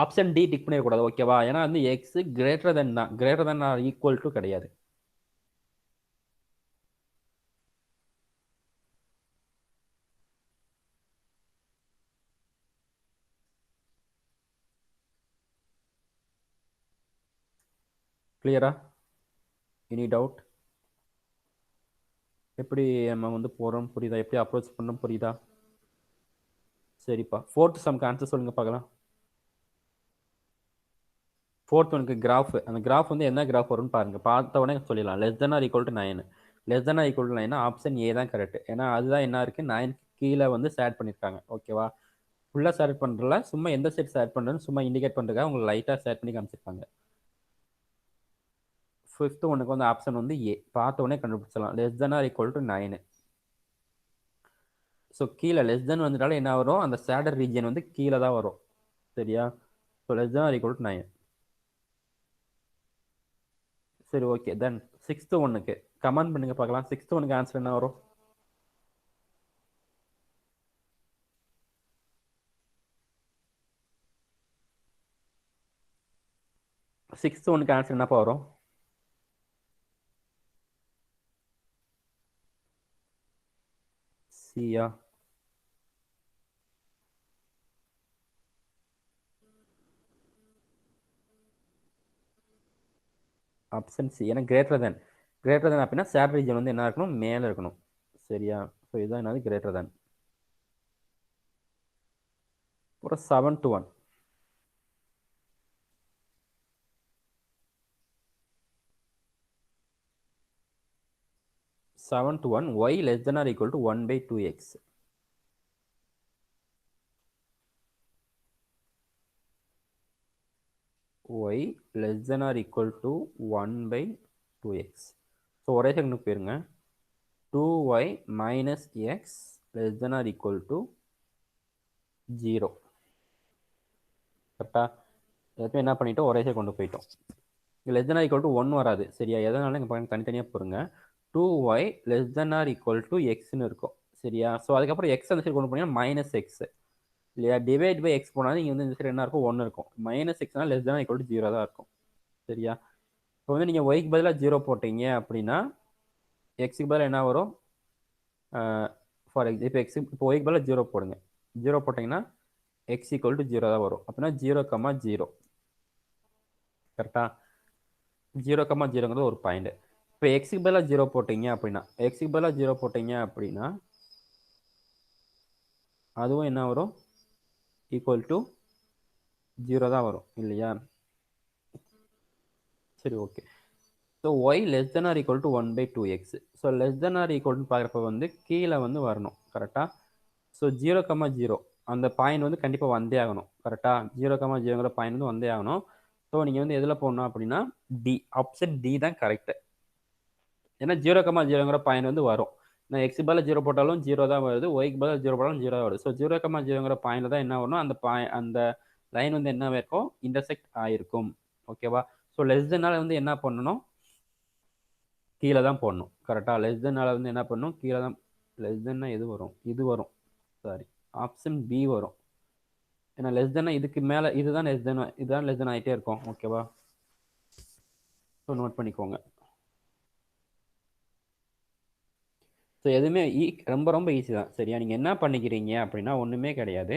ஆப்ஷன் டி டிக் பண்ணிடக்கூடாது. ஓகேவா? ஏன்னா வந்து எக்ஸ் கிரேட்டர் தென் தான், greater than or equal to கிடையாது. கிளியரா? Any doubt? எப்படி நம்ம வந்து போகிறோம் புரியுதா? எப்படி அப்ரோச் பண்ணோம் புரியுதா? சரிப்பா. ஃபோர்த் சம்க்கு ஆன்சர் சொல்லுங்க பார்க்கலாம். ஃபோர்த் ஒனுக்கு கிராஃப். அந்த கிராஃப் வந்து என்ன கிராஃப் வரும்னு பாருங்க. பார்த்த உடனே சொல்லிடலாம். Less than or equal to 9. Less than or equal to 9 option A தான் கரெக்ட். ஏன்னா அதுதான் என்ன இருக்குது? 9 கீழே வந்து சேட் பண்ணியிருக்காங்க. ஓகேவா? ஃபுல்லாக ஷேர் பண்ணுறல சும்மா எந்த சைட் ஷேர் பண்ணுறேன்னு சும்மா இண்டிகேட் பண்ணுறதுக்காக உங்களுக்கு லைட்டாக ஷேர் பண்ணி காமிச்சிருப்பாங்க. ஃபிஃப்த் ஒன்றுக்கு வந்து ஆப்ஷன் வந்து ஏ, பார்த்த உடனே கண்டுபிடிச்சலாம். Less than or equal to 9. So கீழே லெஸ் தென் வந்துட்டாலும் என்ன வரும், அந்த சேடர் ரீஜியன் வந்து கீழே தான் வரும். சரியா? So less than or equal to 9. சரி, ஓகே. தென் சிக்ஸ்த் ஒன்றுக்கு கமெண்ட் பண்ணுங்க பார்க்கலாம். சிக்ஸ்த் ஒன்றுக்கு ஆன்சர் என்ன வரும்? சிக்ஸ்த் ஒன்றுக்கு ஆன்சர் என்னப்பா வரும்? சியா? Option C. ஏன்னா கிரேட்டர் தேன் அப்படின்னா சேட் ரீஜன் வந்து என்ன இருக்கணும், மேலே இருக்கணும். சரியா? ஸோ இதுதான் என்னது கிரேட்டர் தேன். அப்புறம் 7 to 1. 7 to 1, y less than or equal to 1 by 2x. y less than or equal to 1 by 2x. So ஒரே செகண்டுக்கு போயிருங்க. 2y minus x less than or equal to 0. கரெக்டா? எல்லாத்தையும் என்ன பண்ணிட்டோம், ஒரே சைடு கொண்டு போயிட்டோம். Less than or equal to 1 வராது. சரியா? எதனால இங்கே பாருங்க தனித்தனியாக போருங்க. 2y less than or equal to xன்னு இருக்கும். சரியா? ஸோ அதுக்கப்புறம் x அந்த சைடு கொண்டு போனீங்கன்னா மைனஸ் எக்ஸ் இல்லையா? டிவைட் பை எக்ஸ் போனாலும் இங்கே வந்து இந்த சைடு என்ன இருக்கும், 1 இருக்கும். மைனஸ் எக்ஸ்னா லெஸ் தென் ஈக்குவல் டு 0 தான் இருக்கும். சரியா? இப்போ வந்து நீங்கள் ஒய்க்கு பதிலாக 0 போட்டீங்க அப்படின்னா எக்ஸுக்கு பதிலாக என்ன வரும்? ஃபார் இப்போ எக்ஸ் இப்போ ஒய்க்கு பதிலாக 0 போடுங்க. 0 போட்டிங்கன்னா எக்ஸ் ஈக்குவல் டு 0 தான் வரும். அப்படின்னா 0,0. கரெக்டா? 0,0ங்கிறது ஒரு பாயிண்ட். இப்போ எக்ஸுக்கு பதிலாக 0 போட்டீங்க அப்படின்னா அதுவும் என்ன வரும், ஈக்குவல் டு 0 தான் வரும் இல்லையா? சரி, okay. So y less than or equal to 1 by 2x. So less than or ஈக்குவல்னு பார்க்குறப்ப வந்து கீழே வந்து வரணும். கரெக்டாக? ஸோ 0,0 அந்த பாயிண்ட் வந்து கண்டிப்பாக வந்தே ஆகணும். கரெக்டாக? 0,0ங்கிற பாயிண்ட் வந்து வந்தே ஆகணும். ஸோ நீங்கள் வந்து எதில் போடணும் அப்படின்னா டி, ஆப்ஷன் டி தான் கரெக்டு. ஏன்னா 0,0ங்கிற பாயிண்ட் வந்து வரும். நான் எக்ஸ் பதில் 0 போட்டாலும் 0 தான் வருது, ஒய்க்கு பதில் 0 போட்டாலும் 0 தான் வருது. ஸோ 0,0ங்கிற பாயிண்ட் தான் என்ன வரணும், அந்த லைன் வந்து என்ன இருக்கும், இன்டர்செக்ட் ஆயிருக்கும். ஓகேவா? ஸோ லெஸ் தென்னால வந்து என்ன பண்ணணும், கீழே தான் போடணும். கரெக்டாக? லெஸ் தென்னால வந்து என்ன பண்ணணும், கீழே தான். லெஸ் தென்னா எது வரும், இது வரும். சாரி, ஆப்ஷன் பி வரும். ஏன்னா லெஸ் தென்னா இதுக்கு மேலே இதுதான் லெஸ் தென், இதுதான் லெஸ் தென் ஆகிட்டே இருக்கும். ஓகேவா? ஸோ நோட் பண்ணிக்கோங்க. ஸோ எதுவுமே ரொம்ப ரொம்ப ஈஸி தான். சரியா? நீங்கள் என்ன பண்ணிக்கிறீங்க அப்படின்னா ஒன்றுமே கிடையாது.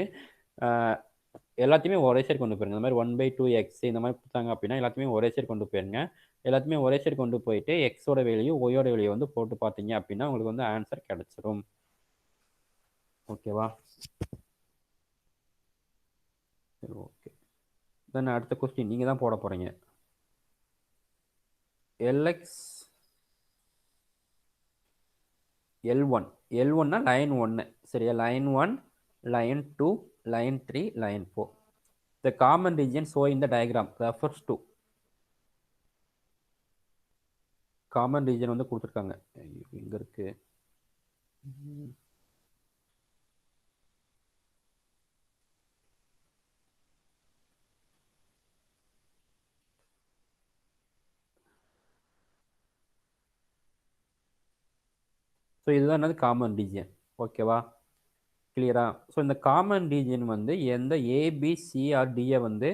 எல்லாத்தையுமே ஒரே சைடு கொண்டு போயிருங்க. இந்த மாதிரி 1 by 2x இந்த மாதிரி கொடுத்தாங்க அப்படின்னா எல்லாத்தையுமே ஒரே சைடு கொண்டு போயிருங்க. எல்லாத்தையுமே ஒரே சைடு கொண்டு போயிட்டு எக்ஸோட வேலையும் ஒய்யோட வேலையும் வந்து போட்டு பார்த்தீங்க அப்படின்னா உங்களுக்கு வந்து ஆன்சர் கிடைச்சிரும். ஓகேவா? சரி, ஓகே. தென் அடுத்த கொஸ்டின் நீங்கள் தான் போட போகிறீங்க. LX L1. L1னா லைன் 1. சரியா? Line 1, line 2, line 3, line 4. The common region shown in the diagram refers to. Common region வந்து கொடுத்துருக்காங்க. இங்கே இருக்கு. ஸோ இதுதான் என்னது காமன் ரீஜன். ஓகேவா? கிளியரா? ஸோ இந்த காமன் ரீஜன் வந்து எந்த ஏபிசிஆர்டியை வந்து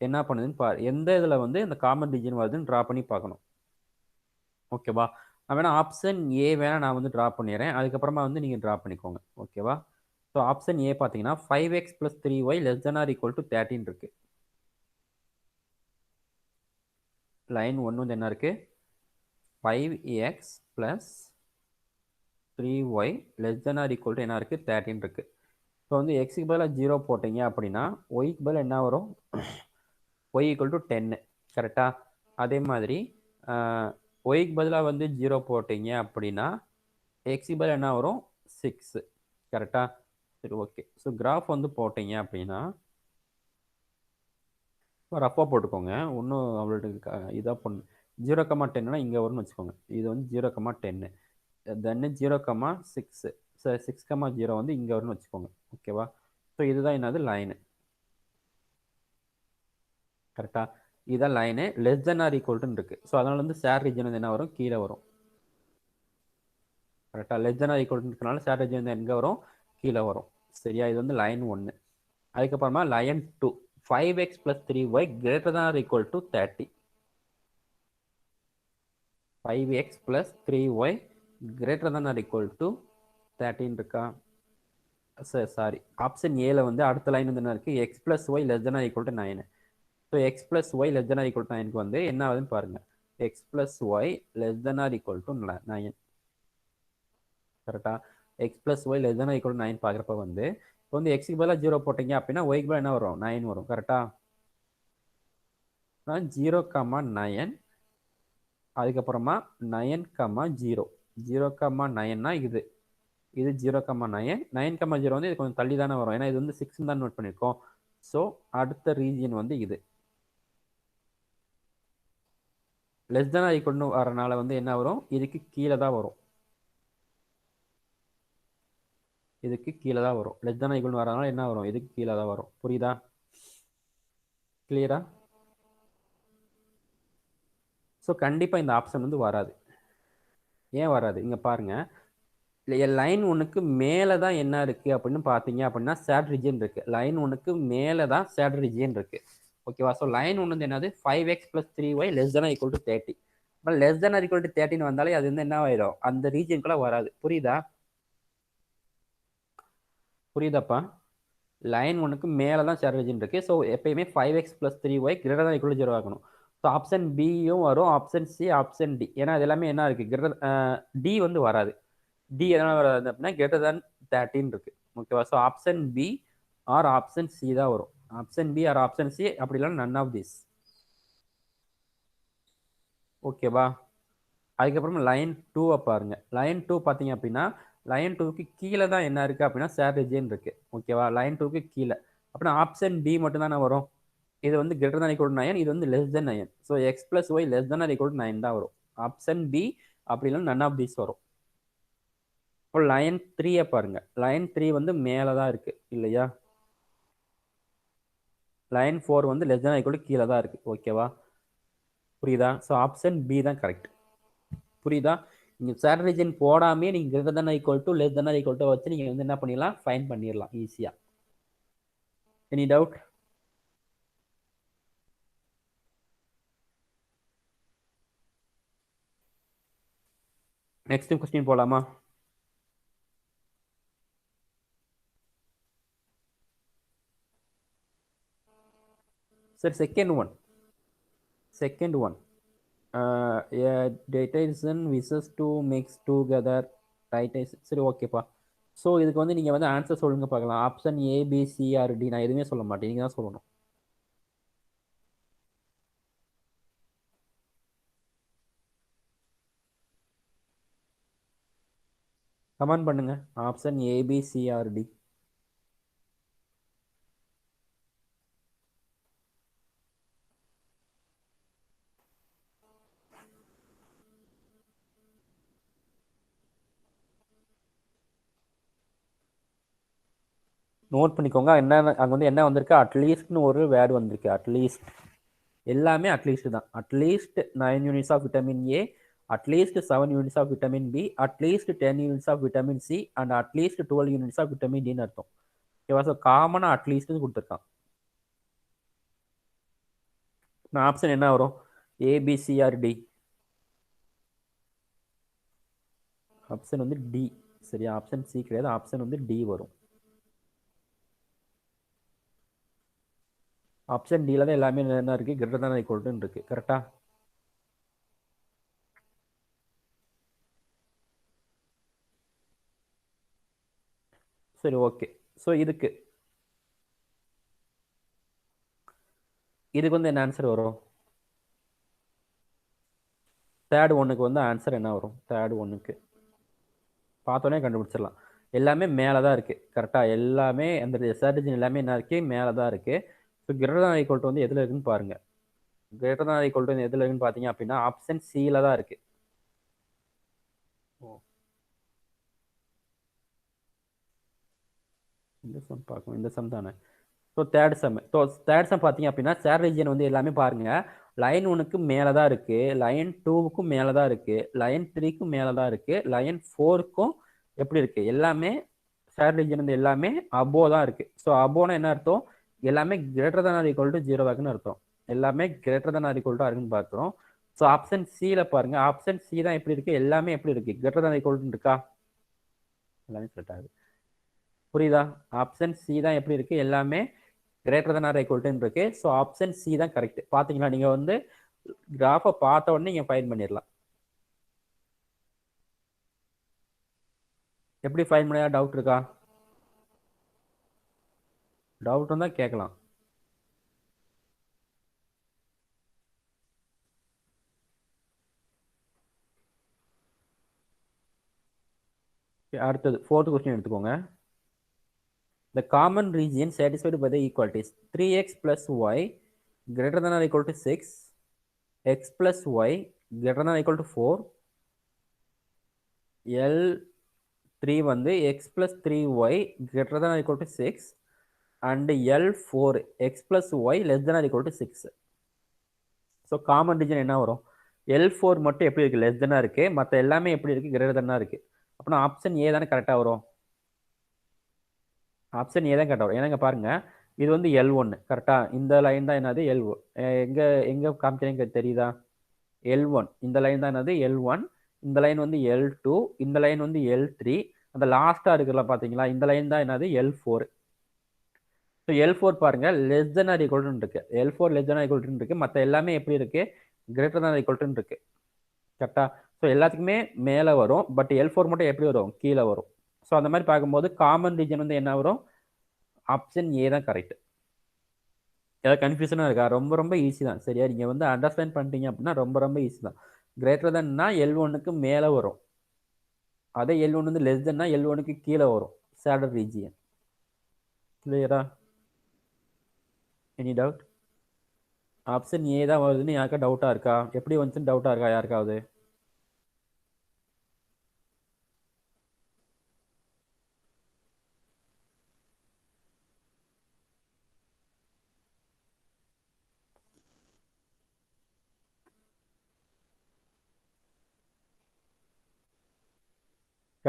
என்ன பண்ணுதுன்னு எந்த இதில் வந்து இந்த காமன் ரீஜன் வருதுன்னு ட்ரா பண்ணி பார்க்கணும். ஓகேவா? நான் வேணா ஆப்ஷன் ஏ வேணா நான் வந்து ட்ரா பண்ணிடுறேன், அதுக்கப்புறமா வந்து நீங்கள் ட்ரா பண்ணிக்கோங்க. ஓகேவா? ஸோ ஆப்ஷன் ஏ பார்த்தீங்கன்னா 5x + 3y less than or equal to 13 இருக்கு. லைன் 1 வந்து என்ன இருக்கு, 5x + 3y less than or equal to என்ன இருக்கு, 13 இருக்கு. இப்போ வந்து எக்ஸுக்கு பதிலாக 0 போட்டீங்க அப்படின்னா ஒய்க்கு பதில் என்ன வரும், y ஈக்குவல் டு 10. கரெக்டா? அதே மாதிரி ஒய்க்கு பதிலாக வந்து 0 போட்டீங்க அப்படின்னா எக்ஸுக்கு பதில் என்ன வரும், 6. கரெக்டா? சரி ஓகே. ஸோ கிராஃப் வந்து போட்டீங்க அப்படின்னா ரஃபாக போட்டுக்கோங்க. ஒன்றும் அவளுக்கு இதாக பண்ணு 0,10னா இங்கே வரும்னு வச்சுக்கோங்க. இது வந்து 0,10 தென்னு 0,6 6,0 வந்து இங்கே வரும்னு வச்சுக்கோங்க. ஓகேவா? ஸோ இதுதான் என்னது லைனு. கரெக்டாக? இதுதான் லைனு லெஸ் தென் ஆர் ஈக்குவல்ட்டுன்னு இருக்குது. ஸோ அதனால் வந்து ஷேர் ரீஜன் வந்து என்ன வரும்? கீழே வரும். கரெக்டாக? லெஸ் தென் ஆர் ஈக்குவல்ட்டுனால ஷேர் ரீஜன் வந்து எங்கே வரும்? கீழே வரும். சரியா? இது வந்து லைன் 1. அதுக்கப்புறமா line 2 5x plus 3y greater than or equal to 30. 5x plus 3y greater than or equal to 13 இருக்கா? சாரி ஆப்ஷன் ஏல வந்து அடுத்த லைன் வந்து என்ன இருக்கு? x plus y less than or equal to 9. So x plus y less than or equal to 9க்கு வந்து என்ன ஆகுதுன்னு பாருங்க. x plus y less than or equal to 9. கரெக்டா? x plus y less than or equal to 9 பார்க்குறப்ப வந்து இப்போ வந்து x க்கு பதிலாக 0 போட்டீங்க அப்படின்னா y க்கு பதிலாக என்ன வரும்? 9 வரும். கரெக்டா? 0,9 அதுக்கப்புறமா 9,0 0,9னா இது 0,9 9,0 வந்து இது கொஞ்சம் தள்ளி தானே வரும். ஏன்னா இது வந்து 6 தான் நோட் பண்ணியிருக்கோம். ஸோ அடுத்த ரீஜியன் வந்து இது லெஸ் தென் ஆர் ஈக்குவல்னு வரனால வந்து என்ன வரும்? இதுக்கு கீழே தான் வரும். இதுக்கு கீழே தான் வரும். லெஸ் தென் ஆர் ஈக்குவல்னு வரனால என்ன வரும்? இதுக்கு கீழே தான் வரும். புரியுதா? கிளியரா? ஸோ கண்டிப்பாக இந்த ஆப்ஷன் வந்து வராது. ஏன் வராது? இங்கே பாருங்க. லைன் ஒன்றுக்கு மேலே தான் என்ன இருக்குது அப்படின்னு பார்த்தீங்க அப்படின்னா சேட் ரீஜியன் இருக்குது. லைன் ஒன்றுக்கு மேலே தான் சேட் ரீஜியன் இருக்குது. ஓகேவா? ஸோ லைன் ஒன்று வந்து என்னது? 5x plus 3y less than equal to 30. But less than equal to 30 வந்தாலே அது வந்து என்ன ஆயிடும்? அந்த ரீஜியனுக்குள்ள வராது. புரியுதா? புரியுதாப்பா? லைன் ஒன்றுக்கு மேலே தான் சேட் ரீஜியன் இருக்குது. ஸோ எப்பயுமே 5x plus 3y கிரேட்டர் தான் ஈக்குவல் டு 0 ஆகணும். ஸோ ஆப்ஷன் பியும் வரும், ஆப்ஷன் சி, ஆப்ஷன் டி. ஏன்னா அது எல்லாமே என்ன இருக்குது? கிரேட்டர் டி வந்து வராது. டி எதனால் வராது அப்படின்னா கிரேட்டர் தேன் 13 இருக்கு. ஓகேவா? So option B or option C தான் வரும். Option B or option C, அப்படி இல்லைன்னா நன் ஆஃப் திஸ். ஓகேவா? அதுக்கப்புறமா லைன் 2 பாருங்க. லைன் 2 பார்த்தீங்க அப்படின்னா லைன் 2க்கு கீழே தான் என்ன இருக்குது அப்படின்னா சேட் ரீஜியன் இருக்கு. ஓகேவா? லைன் 2க்கு கீழே அப்படின்னா ஆப்ஷன் பி மட்டும் தானே வரும். இது வந்து கிரேட்டர் தான் ஈக்குவல் டு 9, இது வந்து less than 9. So x plus y less than or equal to 9 தான் வரும். ஆப்ஷன் பி அப்படி இல்லைன்னா நன் ஆஃப் திஸ் வரும். இப்போ லைன் 3 பாருங்க. லைன் 3 வந்து மேலே தான் இருக்கு இல்லையா? லைன் 4 வந்து லெஸ் தென் ஈக்குவல் டு கீழே தான் இருக்கு. ஓகேவா? புரியுதா? ஸோ ஆப்ஷன் பி தான் கரெக்ட். புரியுதா? நீங்கள் சேட் ரீஜன் போடாமே நீங்கள் greater then equal to less than equal to வச்சு நீங்கள் வந்து என்ன பண்ணிடலாம்? ஃபைன் பண்ணிடலாம் ஈஸியாக. Any doubt? நெக்ஸ்ட் கொஸ்டின் போகலாமா? சரி, second one titration versus two mix together titration. சரி ஓகேப்பா. ஸோ இதுக்கு வந்து நீங்கள் வந்து ஆன்சர் சொல்லுங்க பார்க்கலாம். Option A, B, C or D. நான் எதுவுமே சொல்ல மாட்டேன், நீங்கள் தான் சொல்லணும். கமெண்ட் பண்ணுங்க. Option A, B, C or D. Note பண்ணிக்கோங்க. என்ன அங்கே வந்து என்ன வந்திருக்கு? அட்லீஸ்ட்னு ஒரு வேர்டு வந்திருக்கு. அட்லீஸ்ட் எல்லாமே அட்லீஸ்ட் தான். At least 9 units of vitamin A, at least 7 units of vitamin B, at least 10 units of vitamin C and at least 12 units of vitamin டின்னு அர்த்தம். ஓகேவா? ஸோ காமனாக அட்லீஸ்ட்னு கொடுத்துருக்கான். நான் ஆப்ஷன் என்ன வரும்? A B C or D. ஆப்ஷன் வந்து டி. சரியா? ஆப்ஷன் சி கிடையாது, ஆப்ஷன் வந்து டி வரும். ஆப்ஷன் டில தான் எல்லாமே என்ன இருக்கு? கிரேட்டர் தான் ஈக்குவல் டு இருக்கு. கரெக்டா? சரி ஓகே. ஸோ இதுக்கு வந்து என்ன ஆன்சர் வரும்? தேர்ட் ஒன்னுக்கு வந்து ஆன்சர் என்ன வரும்? தேர்ட் ஒன்னுக்கு பார்த்தோன்னே கண்டுபிடிச்சிடலாம். எல்லாமே மேலே தான் இருக்குது. கரெக்டாக எல்லாமே அந்த ஷேர் ரீஜன் எல்லாமே என்ன இருக்குது, மேலே தான் இருக்குது. ஸோ கிரேட்டர் தான் ஈக்குவல் டு வந்து எதில் இருக்குன்னு பாருங்கள். கிரேட்டர் தான் ஈக்குவல் டு எதில் இருக்குன்னு பார்த்தீங்க அப்படின்னா ஆப்ஷன் சியில் தான் இருக்குது. இந்த சம் பார்க்கணும், இந்த சம் தானே. ஸோ தேர்ட் சம் பார்த்தீங்க அப்படின்னா ஷேர் ரீஜன் வந்து எல்லாமே பாருங்கள். லைன் 1க்கு மேலே தான் இருக்குது, லைன் 2க்கும் மேலே தான் இருக்குது, லைன் 3க்கும் மேலே தான் இருக்குது, லைன் 4க்கும் எப்படி இருக்குது, எல்லாமே ஷேர் ரீஜன் வந்து எல்லாமே அபோ தான் இருக்குது. ஸோ அபோனா என்ன அர்த்தம், எல்லாமே greater than R equal to 0 ஆகுன்னு அர்த்தம். எல்லாமே greater than R equal to இருக்குன்னு பார்க்குறோம். ஸோ ஆப்ஷன் சியில் பாருங்க, ஆப்ஷன் சி தான் எப்படி இருக்குது, எல்லாமே எப்படி இருக்குது, கிரேட்டர் தான் ஈக்குவல் டு இருக்கா, எல்லாமே செலக்ட் ஆகுது. புரியுதா? ஆப்ஷன் சி தான் எப்படி இருக்குது, எல்லாமே greater than or equal to இருக்கு. ஸோ ஆப்ஷன் சி தான் கரெக்ட். பார்த்தீங்களா, நீங்கள் வந்து கிராஃபை பார்த்த உடனே நீங்கள் ஃபைன் பண்ணிடலாம். எப்படி ஃபைன் பண்ண டவுட் இருக்கா? டவுட் இருந்தால் கேட்கலாம். அடுத்தது 4th கொஸ்டின் எடுத்துக்கோங்க. The common region satisfied by the equalities 3x plus y greater than or equal to 6, x plus y greater than or equal to 4, L3 வந்து x plus 3y greater than or equal to 6 and L4 x plus y less than or equal to 6. So common region என்ன வரும், L4 மட்டும் எப்படி இருக்குது, less தானாக இருக்குது, மற்ற எல்லாமே எப்படி இருக்குது, கிரேட்டர் தானாக இருக்குது. அப்படின்னா ஆப்ஷன் ஏ தானே கரெக்டாக வரும். ஆப்ஷன் ஏ தான் கரெக்டாக வரும். ஏன்னாங்க பாருங்கள், இது வந்து L1 கரெக்டாக, இந்த லைன் தான் என்னது L1, எங்கே காமிக்கிறேங்க தெரியுதா, L1 இந்த லைன் தான் என்னது L1, இந்த லைன் வந்து L2, இந்த லைன் வந்து L3, அந்த லாஸ்ட்டாக இருக்குல்ல பார்த்தீங்களா, இந்த லைன் தான் என்னது L4. ஸோ L4 பாருங்க less than or equal to இருக்கு, L4 less than or equal to இருக்கு, மற்ற எல்லாமே எப்படி இருக்கு, கிரேட்டர் தான் ஈக்குவல் டு இருக்கு. கரெக்டா? ஸோ எல்லாத்துக்குமே மேலே வரும், பட் L4 மட்டும் எப்படி வரும், கீழே வரும். ஸோ அந்த மாதிரி பார்க்கும்போது காமன் ரீஜன் வந்து என்ன வரும், ஆப்ஷன் ஏ தான் கரெக்ட். ஏதாவது கன்ஃபியூஷனாக இருக்கா, ரொம்ப ரொம்ப ஈஸி தான். சரியா, நீங்கள் வந்து அண்டர்ஸ்டாண்ட் பண்ணிட்டீங்க அப்படின்னா ரொம்ப ரொம்ப ஈஸி தான். கிரேட்டர் தன்னா L1க்கு மேலே வரும், அதே L1 வந்து லெஸ் தென்னா L1க்கு கீழே வரும், சேடர் ரீஜியன். கிளியரா? Any doubt? ஆப்ஷன் ஏ தான் வருதுன்னு யாருக்கா டவுட்டாக இருக்கா, எப்படி வந்துச்சுன்னு டவுட்டாக இருக்கா யாருக்காவது?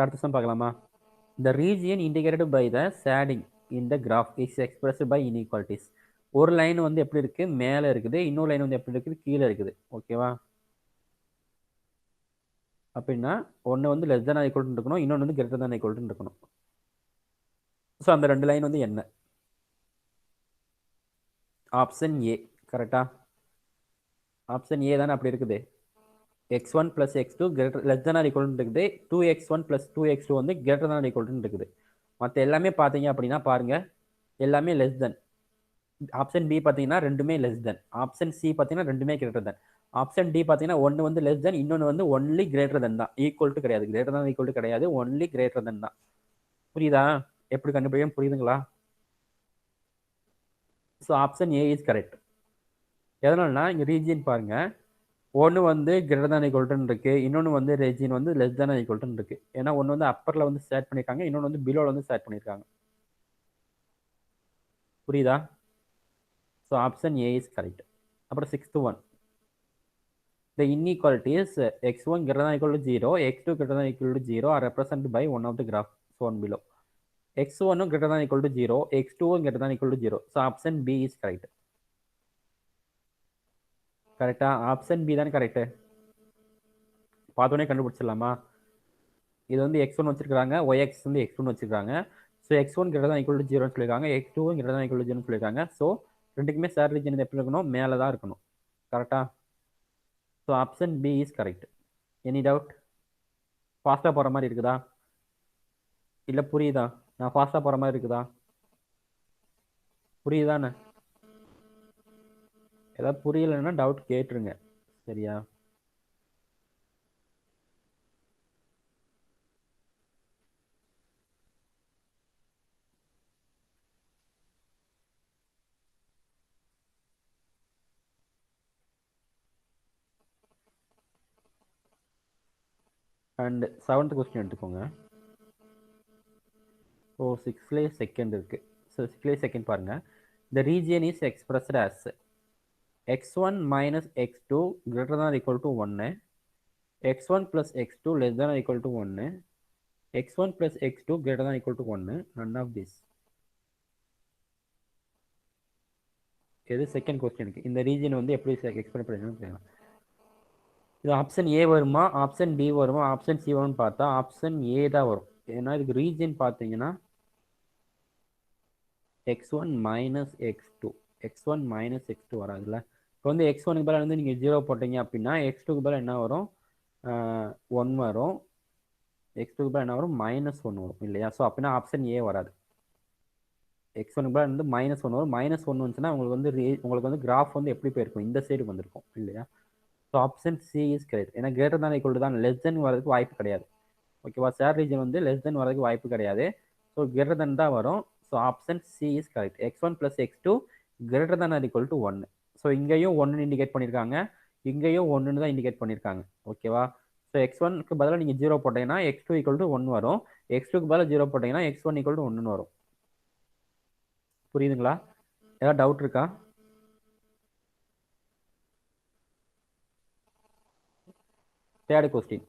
அடுத்த சம் பார்க்கலாமா. The region indicated by the shading in the graph is expressed by inequalities. ஒரு லைன் வந்து எப்படி இருக்கு, மேலே இருக்குது, இன்னொரு லைன் வந்து எப்படி இருக்குது, கீழே இருக்குது. ஓகேவா? அப்படின்னா ஒன்று வந்து லெஸ் தேன் ஈக்குவல் டு இருக்கணும், இன்னொன்று வந்து கிரேட்டர் தேன் ஈக்குவல் டு இருக்கணும். ஸோ அந்த ரெண்டு லைன் வந்து என்ன, ஆப்ஷன் ஏ கரெக்டா. ஆப்ஷன் ஏ தானே அப்படி இருக்குது, x1 + x2 less than equal to இருக்குது, 2x1 + 2x2 வந்து கிரேட்டர் தேன் ஈக்குவல் டு இருக்குது. மற்ற எல்லாமே பார்த்தீங்க அப்படின்னா பாருங்க எல்லாமே லெஸ் தென். ஆப்ஷன் பி பார்த்தீங்கன்னா ரெண்டுமே லெஸ் தென், ஆப்ஷன் சி பார்த்தீங்கன்னா ரெண்டுமே கிரேட்டர் தென், ஆப்ஷன் டி பார்த்தீங்கன்னா ஒன்று வந்து லெஸ் தென், இன்னொன்று வந்து ஒன்லி கிரேட்டர் தென் தான், ஈக்குவல் டு கிடையாது, கிரேட்டர் தான் ஈக்குவல் டு கிடையாது, ஒன்லி கிரேட்டர் தென் தான். புரியுதா, எப்படி கண்டுபிடிக்கும், புரியுதுங்களா? So option A is correct. எதனாலனா இங்கே ரீஜியன் பாருங்க, ஒன்று வந்து கிரேட்டர் தான் ஈக்குவல் டு இருக்கு, இன்னொன்று வந்து ரீஜியன் வந்து லெஸ் தான் ஈக்குவல் டு இருக்கு. ஏன்னா ஒன்று வந்து அப்பரில் வந்து ஸ்டார்ட் பண்ணியிருக்காங்க, இன்னொன்று வந்து பிலோவில் வந்து ஸ்டார்ட் பண்ணியிருக்காங்க. புரியுதா? So option A is correct. அப்புறம் 6th one, the inequalities x1 greater than equal to 0, x2 greater than equal to 0 are represented by one of the graph shown below. x1 greater than equal to 0, x2 greater than equal to 0. So option B is correct. கரெக்டா? Option B தான் correct. பார்த்தோன்னே கண்டுபிடிச்சிடலாமா. இது வந்து x1 வச்சிருக்காங்க, yx வந்து x1 வச்சிருக்காங்க. So x1 greater than equal to 0 சொல்லியிருக்காங்க, x2 greater than equal to 0 சொல்லியிருக்காங்க. ஸோ ரெண்டுக்குமே ஷேர் ரீஜன் எப்படி இருக்கணும், மேலே தான் இருக்கணும். கரெக்டா? So option B is correct. Any doubt? ஃபாஸ்ட்டாக போகிற மாதிரி இருக்குதா, இல்லை புரியுதா, நான் ஃபாஸ்ட்டாக போகிற மாதிரி இருக்குதா, புரியுதானே? ஏதாவது புரியலைன்னா டவுட் கேட்டுருங்க. சரியா? அண்ட் 7th கொஸ்டின் எடுத்துக்கோங்க. ஸோ 6லேயே செகண்ட் இருக்கு. ஸோ 6லேயே செகண்ட் பாருங்க. The region is expressed as x1 minus x2 greater than or equal to 1, x1 plus x2 less than or equal to 1, x1 plus x2 greater than or equal to 1, none of this. இது second கொஸ்டினுக்கு. இந்த region வந்து எப்படி explain பண்ணணும்னு தெரியலாம். இது option A வருமா, option D வருமா, ஆப்ஷன் சி வரும்னு பார்த்தா ஆப்ஷன் ஏ தான் வரும். ஏன்னா இதுக்கு ரீஜன் பார்த்தீங்கன்னா x1 minus x two, x1 minus x two வராதுல்ல. இப்போ வந்து x1க்கு பதிலாக வந்து நீங்கள் 0 போட்டீங்க அப்படின்னா x2க்கு பதிலாக என்ன வரும், 1 வரும். x2க்கு பதிலாக என்ன வரும், -1 வரும் இல்லையா. ஸோ அப்படின்னா ஆப்ஷன் ஏ வராது. x1க்கு பதிலாக வந்து -1 வரும். -1 வந்துச்சுன்னா உங்களுக்கு வந்து கிராஃப் வந்து எப்படி போயிருக்கும், இந்த சைடு வந்திருக்கும் இல்லையா. So option C is correct. ஏன்னா கிரேட்டர் தான் ஈக்குவல் டு தான், லெஸ் தென் வரதுக்கு வாய்ப்பு கிடையாது. ஓகேவா, ஷேர் ரீஜன் வந்து லெஸ் தென் வரதுக்கு வாய்ப்பு கிடையாது. ஸோ கிரேட்டர் தென் தான் வரும். So option C is correct. x1 + x2 greater than or equal to 1. So இங்கேயும் 1 இண்டிகேட் பண்ணியிருக்காங்க, இங்கேயும் 1 தான் இண்டிகேட் பண்ணியிருக்காங்க. ஓகேவா. ஸோ x1க்கு பதிலாக நீங்கள் 0 போட்டீங்கன்னா x2 = 1 வரும். x2க்கு பதிலாக 0 போட்டீங்கன்னா x1 = 1 வரும். புரியுதுங்களா? ஏதாவது டவுட் இருக்கா? Third question.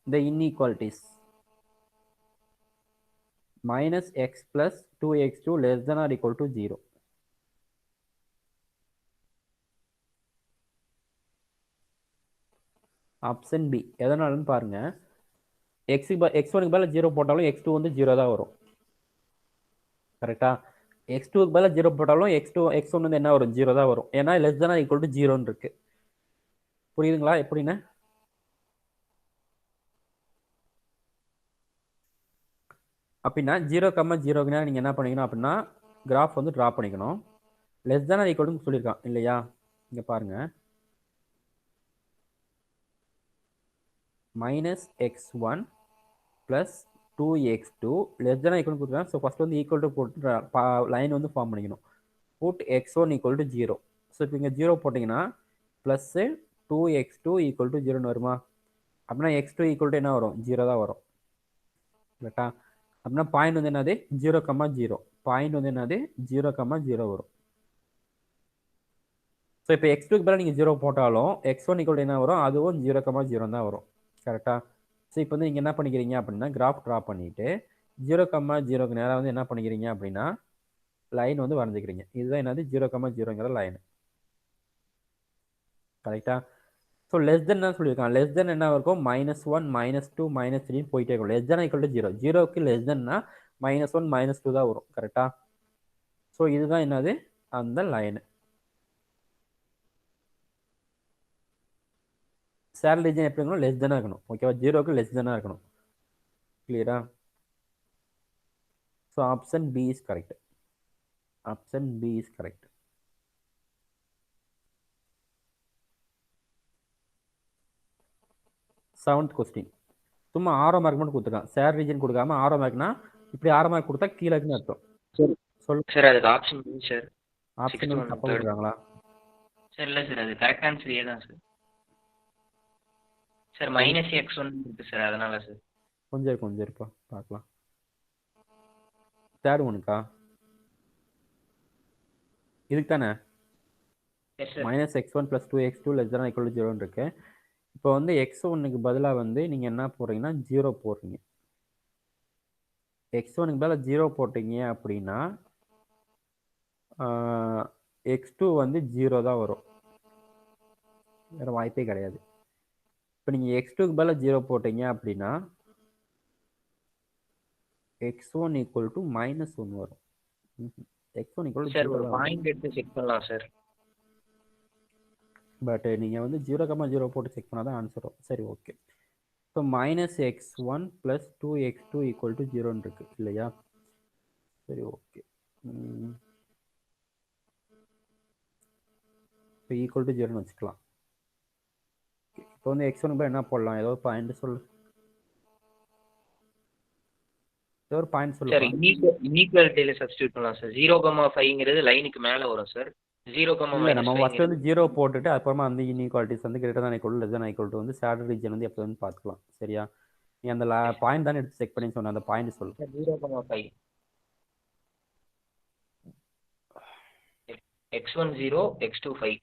The inequalities. Minus x plus 2x2 less than or equal to 0. Option B. எதனாலன்னு பாருங்க. x1க்கு பதிலாக 0 போட்டாலும் x2 வந்து 0 தான் வரும். கரெக்டா. x2க்கு பதிலாக 0 போட்டாலும் x1 வந்து என்ன வரும், 0 தான் வரும். ஏன்னா less than or equal to 0 இருக்கு. புரியுதுங்களா எப்படின்னு? அப்படின்னா 0,0க்குனா நீங்கள் என்ன பண்ணிக்கணும் அப்படின்னா கிராஃப் வந்து ட்ரா பண்ணிக்கணும். லெஸ் தேன் ஆர் ஈக்குவல்னு சொல்லியிருக்கான் இல்லையா. இங்கே பாருங்க, -x1 + 2x2 less than or equal கொடுத்துருக்காங்க. ஸோ ஃபர்ஸ்ட் வந்து ஈக்குவல் டு போட்டு லைன் வந்து ஃபார்ம் பண்ணிக்கணும். Put x1 = 0. ஸோ இப்போ இங்கே 0 போட்டிங்கன்னா ப்ளஸ்ஸு 2x2 = 0ன்னு வருமா. அப்படின்னா x2 = என்ன வரும், 0 தான் வரும். கரெக்டா. அப்படின்னா பாயிண்ட் வந்து என்னது, 0,0. பாயிண்ட் வந்து என்னது, 0,0 வரும். ஸோ இப்போ x2க்கு பதிலாக நீங்கள் 0 போட்டாலும் x1 = என்ன வரும், அதுவும் 0,0 தான் வரும். கரெக்டா. ஸோ இப்போ வந்து நீங்கள் என்ன பண்ணிக்கிறீங்க அப்படின்னா கிராஃப் ட்ரா பண்ணிட்டு 0,0க்கு நேராக வந்து என்ன பண்ணிக்கிறீங்க அப்படின்னா லைன் வந்து வரைஞ்சிக்கிறீங்க. இதுதான் என்னது, 0,0ங்கிற லைன். கரெக்டா. ஸோ லெஸ் தென் தான் சொல்லியிருக்காங்க. லெஸ் தென் என்ன இருக்கும், -1 -2 -3 போயிட்டே இருக்கும். Less than equal to 0. 0க்கு லெஸ் தென்னா -1 -2 தான் வரும். கரெக்டா. ஸோ இதுதான் என்னது, அந்த லைனு. சேல் ரீஜன் எப்படி இருக்கணும், லெஸ் தென்னாக இருக்கணும். ஓகேவா, 0க்கு லெஸ் தென்னாக இருக்கணும். கிளியரா. So option B is correct. Option B is correct. Seventh question. சும்மா ஆரோ மார்க் மட்டும் கொடுத்துருக்கான், ஷேர் ரீஜன் கொடுக்காம ஆரோ மார்க்னா இப்படி ஆரோ மார்க் கொடுத்தா கீழே இருக்குன்னு அர்த்தம். சரி சொல்லுங்க சார், அதுக்கு ஆப்ஷன் பி சார். ஆப்ஷன் வந்து தப்பா கொடுக்குறாங்களா சார்? இல்லை சார், அது கரெக்ட் ஆன்சர் ஏ தான் சார். சார் -x1 இருக்கு சார், அதனால சார். கொஞ்சம் இருப்பா பார்க்கலாம். தேர்ட் ஒனுக்கா இதுக்கு தானே -x1 + 2x2 less than or equal to 0 இருக்கு. இப்போ வந்து x1க்கு பதிலாக வந்து நீங்கள் என்ன போடுறீங்கன்னா 0 போடுறீங்க. x1க்கு பதிலாக 0 போட்டீங்க அப்படின்னா x2 வந்து 0 தான் வரும், வேறு வாய்ப்பே கிடையாது. இப்போ நீங்கள் x2க்கு பதிலாக 0 போட்டீங்க அப்படின்னா x1 = -1 வரும். x1 = சார் ஒரு பாயிண்ட் எடுத்து செக் பண்ணலாம் சார். பட் நீங்கள் வந்து 0,0 போட்டு செக் பண்ணால் தான் ஆன்சர் வரும். சரி ஓகே. ஸோ -x1 + 2x2 = 0 இருக்கு இல்லையா. சரி ஓகே. இப்போ ஈக்குவல் டு 0ன்னு வச்சுக்கலாம். இப்போ வந்து x1 என்ன போடலாம், ஏதோ பாயிண்ட் சொல்லு, ஏதோ ஒரு பாயிண்ட் சொல்லு. சார் இன்ஈக்குவாலிட்டியில சப்ஸ்டிட்யூட் பண்ணலாம் சார். 0,5ங்கிறது லைனுக்கு மேலே வரும் சார். 0,-5 நம்ம ஃபர்ஸ்ட் வந்து 0 போட்டுட்டு அப்புறமா அந்த இன்இக்வாலிட்டிஸ் வந்து greater than equal to less than equal to வந்து ஷேடட் ரீஜன் வந்து எப்போ வந்து பார்த்துக்கலாம். சரியா. நீ அந்த பாயிண்ட் தானே எடுத்து செக் பண்ணி சொன்ன அந்த பாயிண்ட் சொல்லு. 0,5 x1 0 x2 5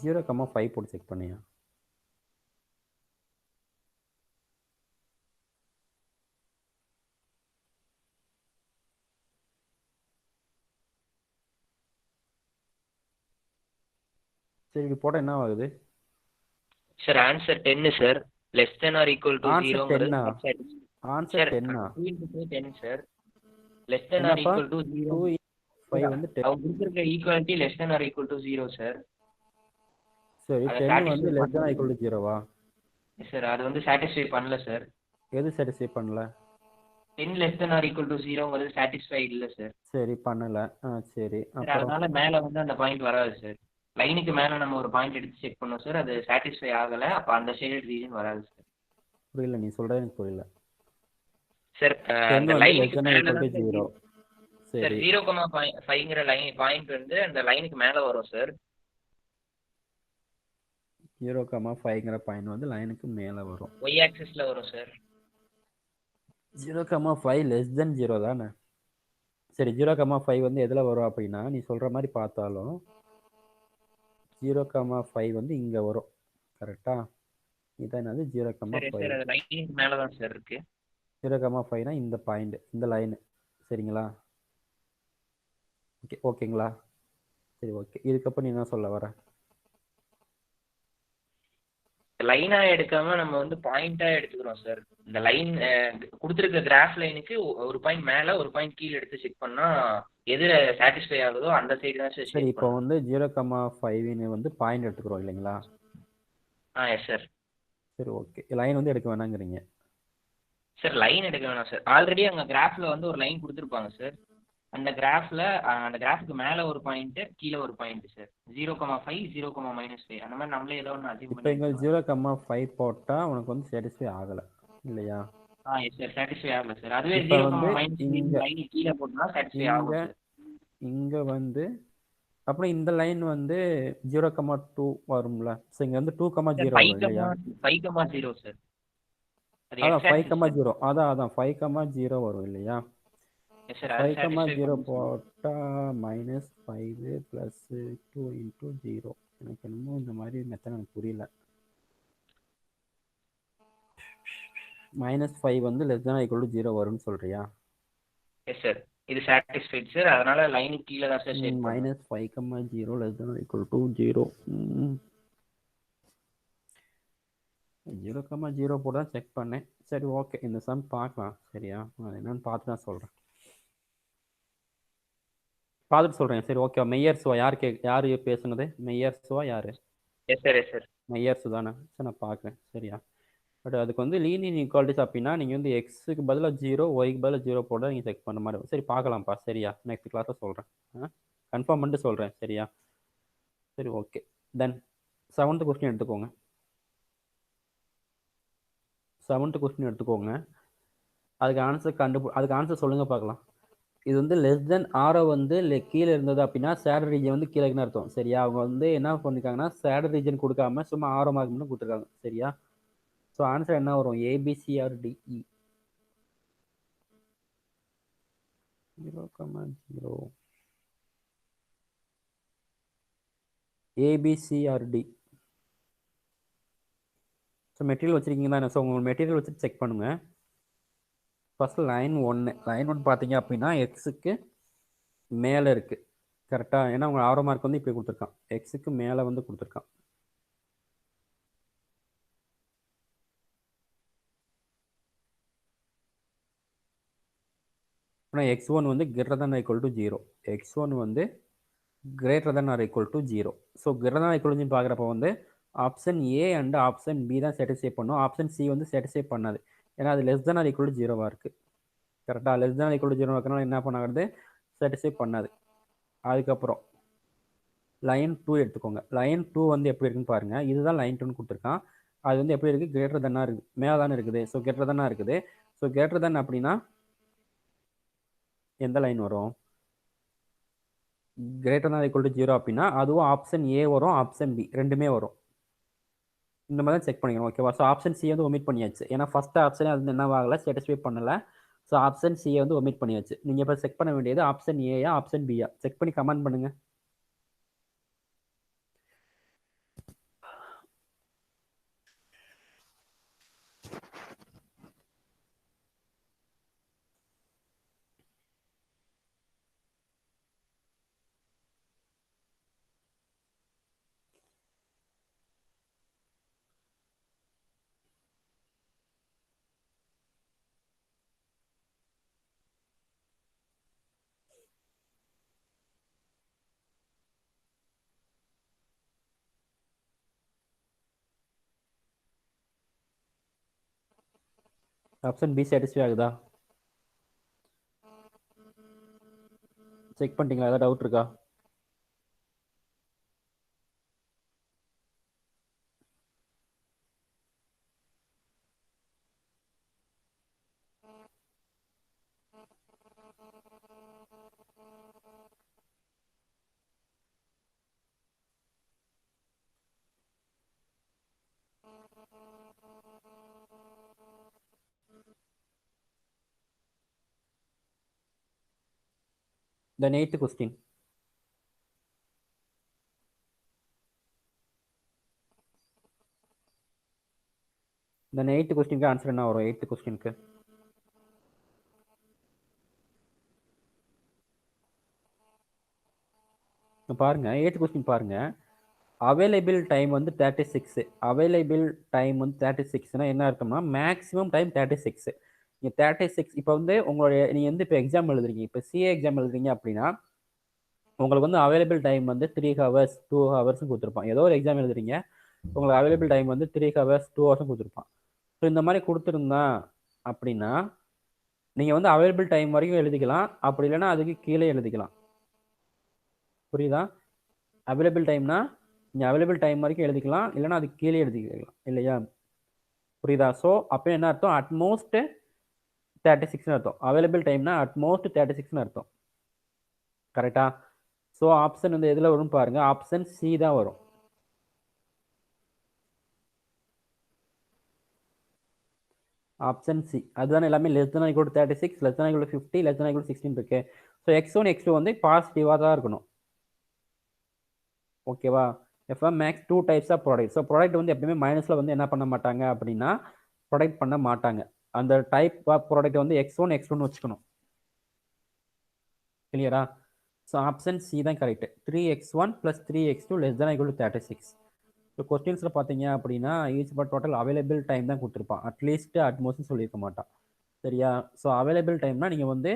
0,5 போட்டு செக் பண்ணியா? சரி இது போட என்ன ஆகுது? Sir answer 10 sir. Less than or equal to Answer 0ங்கிறது 10 answer 10 10 sir. Less than or என்னப்பா? ஈக்குவல் டு 0 2 5 வந்து 10. அவங்க கொடுத்திருக்க equality less than or equal to 0 sir. சரி அதை 10 வந்து satisfy less than equal to 0வா? சார் அது வந்து சாட்டிஸ்ஃபை பண்ணல சார். எது சாட்டிஸ்ஃபை பண்ணல? 10 less than or equal to 0ங்கிறது சாட்டிஸ்ஃபை இல்ல சார். சரி பண்ணல. சரி சார் அப்புறம் அதனால மேல வந்து அந்த பாயிண்ட் வராது சார். லைனுக்கு மேல நம்ம ஒரு பாயிண்ட் எடுத்து செக் பண்ணோம் சார். அது சாட்டிஸ்ஃபை ஆகல. அப்ப அந்த ஷேடட் ரீஜன் வராது சார். புரியல, நீ சொல்றது எனக்கு புரியல. சார் 10 அந்த வந்து லைனுக்கு less than or மேல equal to தான் 0. சார் சரி 0,5ங்கிற பாயிண்ட் வந்து அந்த லைனுக்கு மேல வரும் சார். 0,5ங்கிற பாயிண்ட் வந்து லைனுக்கு மேல வரும். y ஆக்சிஸ்ல வரும் சார். 0,5 லெஸ் தென் 0 தானே? சரி 0,5 வந்து எதுல வரும் அப்படின்னா நீ சொல்ற மாதிரி பார்த்தாலும் 0,5 வந்து இங்க வரும். கரெக்டா? இதான் என்னது சரி 0,5. சார் அது லைனுக்கு மேல தான் சார் இருக்கு. 0,5னா இந்த பாயிண்ட், இந்த லைன். சரிங்களா? ஓகேங்களா? சரி ஓகே. இதுக்கப்புறம் நீ என்ன சொல்ல வர? லைனா எடுக்காம நம்ம வந்து பாயிண்டா எடுத்துக்கிறோம் சார். இந்த லைன் கொடுத்துருக்க கிராஃப் லைனுக்கு ஒரு பாயிண்ட் மேல ஒரு பாயிண்ட் கீழே எடுத்து செக் பண்ணா எதுல சாட்டிஸ்ஃபை ஆகுதோ அந்த சைடு தான் சார் சரி செக் இப்போ பண்ணணும். வந்து 0,5ன்னு வந்து பாயிண்ட் எடுத்துக்கிறோம் இல்லைங்களா? Yes sir. சரி ஓகே. லைன் வந்து எடுக்க வேணாங்கிறீங்க. சார் லைன் எடுக்க வேணாம் சார். ஆல்ரெடி அங்க கிராஃப்ல வந்து ஒரு லைன் கொடுத்துருப்பாங்க சார். அந்த கிராஃப்க்கு மேல ஒரு பாயிண்ட் கீழே ஒரு பாயிண்ட் சார். 0,5 0,-5 அந்த மாதிரி நம்மளே ஏதோ ஒன்று அசீவ் இப்போ இங்கே பண்ணி 0,5 போட்டால் உனக்கு வந்து சாட்டிஸ்ஃபை ஆகலை இல்லையா? எஸ் சார் சாட்டிஸ்ஃபை ஆகல சார். அதுவே இப்போ வந்து 0,-3 லைன் கீழே போட்டா சாட்டிஸ்ஃபை ஆகும் சார். இங்கே வந்து அப்புறம் இந்த லைன் வந்து 0,2 வரும்ல. ஸோ இங்கே வந்து 2,0 வரும் இல்லையா? 5,0 சார். அதான் 5,0 அதான் 5,0 வரும் இல்லையா? 5,0 போட்டால் -5 + 2 × 0. எனக்கு என்னமோ இந்த மாதிரி மெத்தட் எனக்கு புரியல. -5 வந்து லெஸ் தென் ஈக்குவல் டு 0 வரும்னு சொல்றியா? Yes sir. இது சாட்டிஸ்ஃபைட் சார். அதனால லைனுக்கு கீழே தான் சார் செட் பண்ணணும். -5,0 லெஸ் தென் ஈக்குவல் டு 0. 0,0 போட்டு தான் செக் பண்ணேன். சரி ஓகே. இந்த சம் பார்க்கலாம். சரியா? அது என்னன்னு பார்த்து தான் சொல்கிறேன். பார்த்துட்டு சொல்கிறேன். சரி ஓகே. மெய்யர்ஸுவா யார் பேசுனது? மெய்யர்ஸுவா யார்? Yes sir yes sir. மெய்யர்ஸு தானே? சரி நான் பார்க்குறேன். சரியா? பட் அதுக்கு வந்து லீனியர் ஈக்குவாலிட்டிஸ் அப்படின்னா நீங்கள் வந்து எக்ஸுக்கு பதிலாக 0 ஒய்க்கு பதிலாக 0 போட நீங்கள் செக் பண்ண மாதிரி இருக்கும். சரி பார்க்கலாம்ப்பா. சரியா? நெக்ஸ்ட் கிளாஸில் சொல்கிறேன். கன்ஃபார்ம் பண்ணிட்டு சொல்கிறேன். சரியா? சரி ஓகே. தென் 7th கொஸ்டின் எடுத்துக்கோங்க. 7th கொஸ்டின் எடுத்துக்கோங்க. அதுக்கு ஆன்சர் சொல்லுங்கள் பார்க்கலாம். இது வந்து லெஸ் தென் ஆரோ வந்து கீழே இருந்தது அப்படின்னா சேடர் ரீஜன் வந்து கீழேன்னு அர்த்தம். சரியா? அவங்க வந்து என்ன பண்ணிருக்காங்கன்னா சேடர் ரீஜன் கொடுக்காம சும்மா ஆரோ மார்க் மட்டும் கொடுத்துருக்காங்க. சரியா? ஸோ ஆன்சர் என்ன வரும்? A B C or D? 0,0 A B C or D. So material வச்சுருக்கீங்க தானே? ஸோ உங்கள் மெட்டீரியல் வச்சு செக் பண்ணுங்கள். ஃபஸ்ட்டு லைன் 1 பார்த்தீங்க அப்படின்னா எக்ஸுக்கு மேலே இருக்குது. கரெக்டாக? ஏன்னா உங்கள் ஆரோ மார்க் வந்து இப்படி கொடுத்துருக்கான். எக்ஸுக்கு மேலே வந்து கொடுத்துருக்கான். ஆனால் x1 வந்து greater than or equal to 0. x1 வந்து greater than or equal to 0. So greater than or equal to பார்க்குறப்ப வந்து option A and option B தான் சாட்டிஸ்ஃபை பண்ணும். ஆப்ஷன் சி வந்து சாட்டிஸ்ஃபை பண்ணாது. ஏன்னா அது less than or equal to 0 இருக்குது. கரெக்டாக? Less than or equal to 0 இருக்கிறனால என்ன பண்ணாது? சாட்டிஸ்ஃபை பண்ணாது. அதுக்கப்புறம் லைன் 2 எடுத்துக்கோங்க. லைன் 2 வந்து எப்படி இருக்குன்னு பாருங்கள். இதுதான் லைன் 2ன்னு கொடுத்துருக்கான். அது வந்து எப்படி இருக்குது? கிரேட்டர் தன்னாக இருக்குது. மேலே தானே இருக்குது. ஸோ கிரேட்டர் தன்னாக இருக்குது. ஸோ கிரேட்டர் தன் அப்படின்னா எந்த லைன் வரும்? Greater than or equal to 0 அப்படின்னா அதுவும் ஆப்ஷன் ஏ வரும், ஆப்ஷன் பி ரெண்டுமே வரும். இந்த மாதிரி தான் செக் பண்ணிக்கணும். ஓகேவா? ஸோ ஆப்ஷன் சி வந்து ஒமிட் பண்ணியாச்சு. ஏன்னா ஃபர்ஸ்ட் ஆப்ஷனே அது என்ன ஆகல, சாட்டிஸ்ஃபை பண்ணல. ஸோ ஆப்ஷன் சியை வந்து ஒமிட் பண்ணியாச்சு. நீங்கள் இப்போ செக் பண்ண வேண்டியது ஆப்ஷன் ஏயா ஆப்ஷன் பியா செக் பண்ணி கமெண்ட் பண்ணுங்க. ஆப்ஷன் பி சாட்டிஸ்ஃபை ஆகுதா? செக் பண்ணிட்டீங்களா? ஏதாவது டவுட் இருக்கா? Then eighth question. Then eighth question answer என்ன வரும்? எயித்து கொஸ்டினுக்கு பாருங்க. எயித்து கொஸ்டின் பாருங்க. அவைலபிள் டைம் வந்து 36. அவைலபிள் டைம் வந்து 36னா என்ன அர்த்தம்னா மேக்ஸிமம் டைம் 36. நீங்கள் 36 இப்போ வந்து உங்களுடைய நீங்கள் வந்து இப்போ எக்ஸாம் எழுதுறீங்க, இப்போ சிஏ எக்ஸாம் எழுதுறீங்க அப்படின்னா உங்களுக்கு வந்து அவைலபிள் டைம் வந்து 3 ஹவர்ஸ் 2 ஹவர்ஸ்னு கொடுத்துருப்பான். ஏதோ ஒரு எக்ஸாம் எழுதுறீங்க, உங்களுக்கு அவைலபிள் டைம் வந்து 3 ஹவர்ஸ் 2 ஹவர்ஸ்னு கொடுத்துருப்பான். ஸோ இந்த மாதிரி கொடுத்துருந்தான் அப்படின்னா நீங்கள் வந்து அவைலபிள் டைம் வரைக்கும் எழுதிக்கலாம், அப்படி இல்லைன்னா அதுக்கு கீழே எழுதிக்கலாம். புரியுதா? அவைலபிள் டைம்னா நீங்கள் அவைலபிள் டைம் வரைக்கும் எழுதிக்கலாம், இல்லைன்னா அதுக்கு கீழே எழுதிக்கலாம் இல்லையா? புரியுதா? ஸோ அப்போ என்ன அர்த்தம்? அட்மோஸ்ட் 36னு அர்த்தம். அவைலபிள் டைம்னா அட்மோஸ்ட் 36னு அர்த்தம். கரெக்டா? ஸோ ஆப்ஷன் வந்து எதில் வரும் பாருங்க, ஆப்ஷன் சி தான் வரும். ஆப்ஷன் சி அதுதான் எல்லாமே less than equal to 36, less than equal to 50, less than equal to 16 இருக்கு. ஸோ x1 x2 வந்து பாசிட்டிவாக தான் இருக்கணும். ஓகேவா? F max 2 types of product. So product வந்து எப்பயுமே மைனஸில் வந்து என்ன பண்ண மாட்டாங்க அப்படின்னா ப்ராடக்ட் பண்ண மாட்டாங்க. அந்த டைப் ஆஃப் ப்ராடக்ட் வந்து x1 x2ன்னு வச்சுக்கணும். கிளியரா? ஸோ ஆப்ஷன் சி தான் correct. 3x1 + 3x2 less than equal to 36. So கொஸ்டின்ஸில் பார்த்தீங்க அப்படின்னா each but total available time தான் கொடுத்துருப்பான். அட்லீஸ்ட் அட்மோஸ்ட்னு சொல்லியிருக்க மாட்டான். சரியா? ஸோ அவைலபிள் டைம்னா நீங்கள் வந்து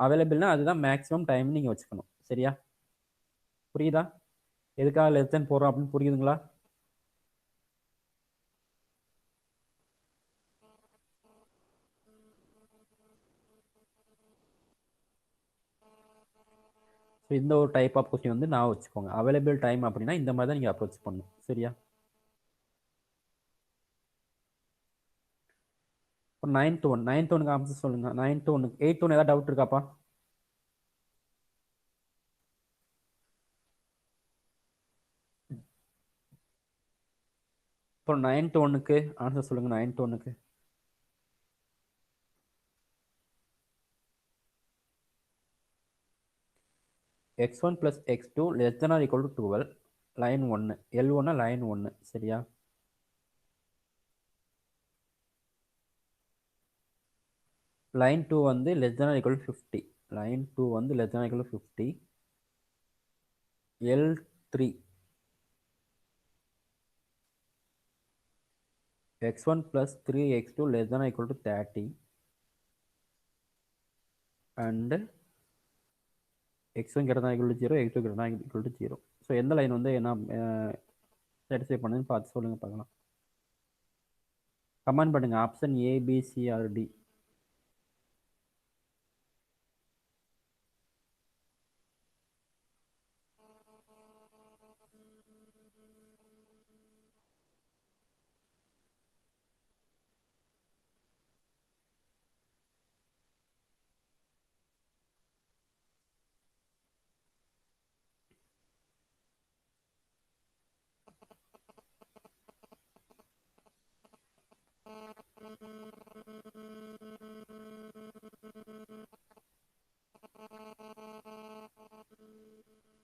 அவைலபிள்னா அதுதான் மேக்ஸிமம் டைம் நீங்கள் வச்சுக்கணும். சரியா? புரியுதா? எதுக்காக லெஸ் தென் போடுறோம் அப்படின்னு புரியுதுங்களா? ஸோ இந்த ஒரு டைப் ஆஃப் கொஸ்டின் வந்து நான் வச்சுக்கோங்க. அவைலபிள் டைம் அப்படின்னா இந்த மாதிரி தான் நீங்கள் அப்ரோச் பண்ணணும். சரியா? இப்போ 9th ஒன்னுக்கு ஆன்சர் சொல்லுங்க. 9th ஒன்னுக்கு 8th ஒன்று ஏதாவது டவுட் இருக்காப்பா? இப்போ 9th ஒன்னுக்கு ஆன்சர் சொல்லுங்க. 9th ஒன்னுக்கு x1 + x2 less than or equal to 12, line 1 L1 line 1. சரியா? லைன் 2 வந்து less than or equal to 50. Line 2 வந்து less than or equal to 50. L3 x1 + 3x2 less than or equal to 30 and x1 greater than or equal to 0, x2 greater than or equal to 0. So எந்த line வந்து என்ன satisfy பண்ணுன்னு பார்த்து சொல்லுங்க பார்க்கலாம். Comment பண்ணுங்க. Option A, B, C or D.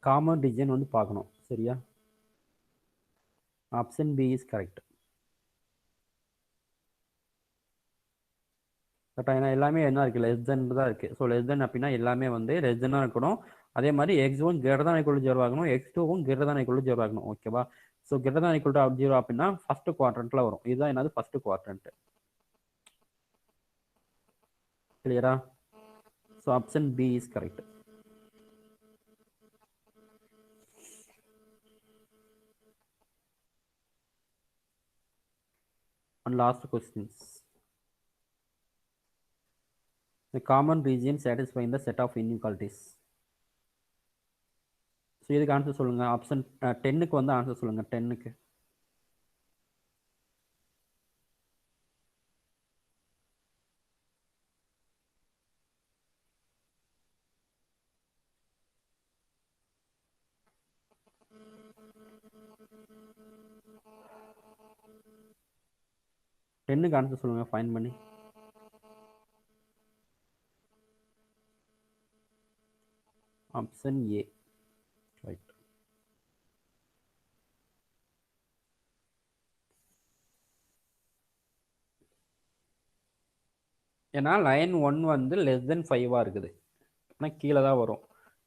Common region வந்து பார்க்கணும். சரியா? Option B is correct. கரெக்டாக, ஏன்னா எல்லாமே என்ன இருக்குது, லெஸ் தென் தான் இருக்குது. ஸோ லெஸ் தென் அப்படின்னா எல்லாமே வந்து லெஸ் தென்னாக இருக்கணும். அதே மாதிரி x1 greater than equal to 0 ஆகணும், x2வும் greater than equal to 0 ஆகணும். ஓகேவா? So greater than equal to 0 அப்படின்னா ஃபர்ஸ்ட் குவாட்ரண்ட்ல வரும். இதுதான் என்னது ஃபர்ஸ்ட் குவாட்ரண்ட். கிளியரா? So option B is correct. And last questions. The common region satisfying the set of inequalities. So இதுக்கு answer சொல்லுங்க. ஆப்ஷன் 10க்கு வந்து ஆன்சர் சொல்லுங்க. 10க்கு ஆன்சர் சொல்லுங்க ஃபைன் பண்ணி. Option A right. ஏன்னா லைன் 1 வந்து லெஸ் தென் 5 இருக்குது, ஆனால் கீழே தான் வரும்.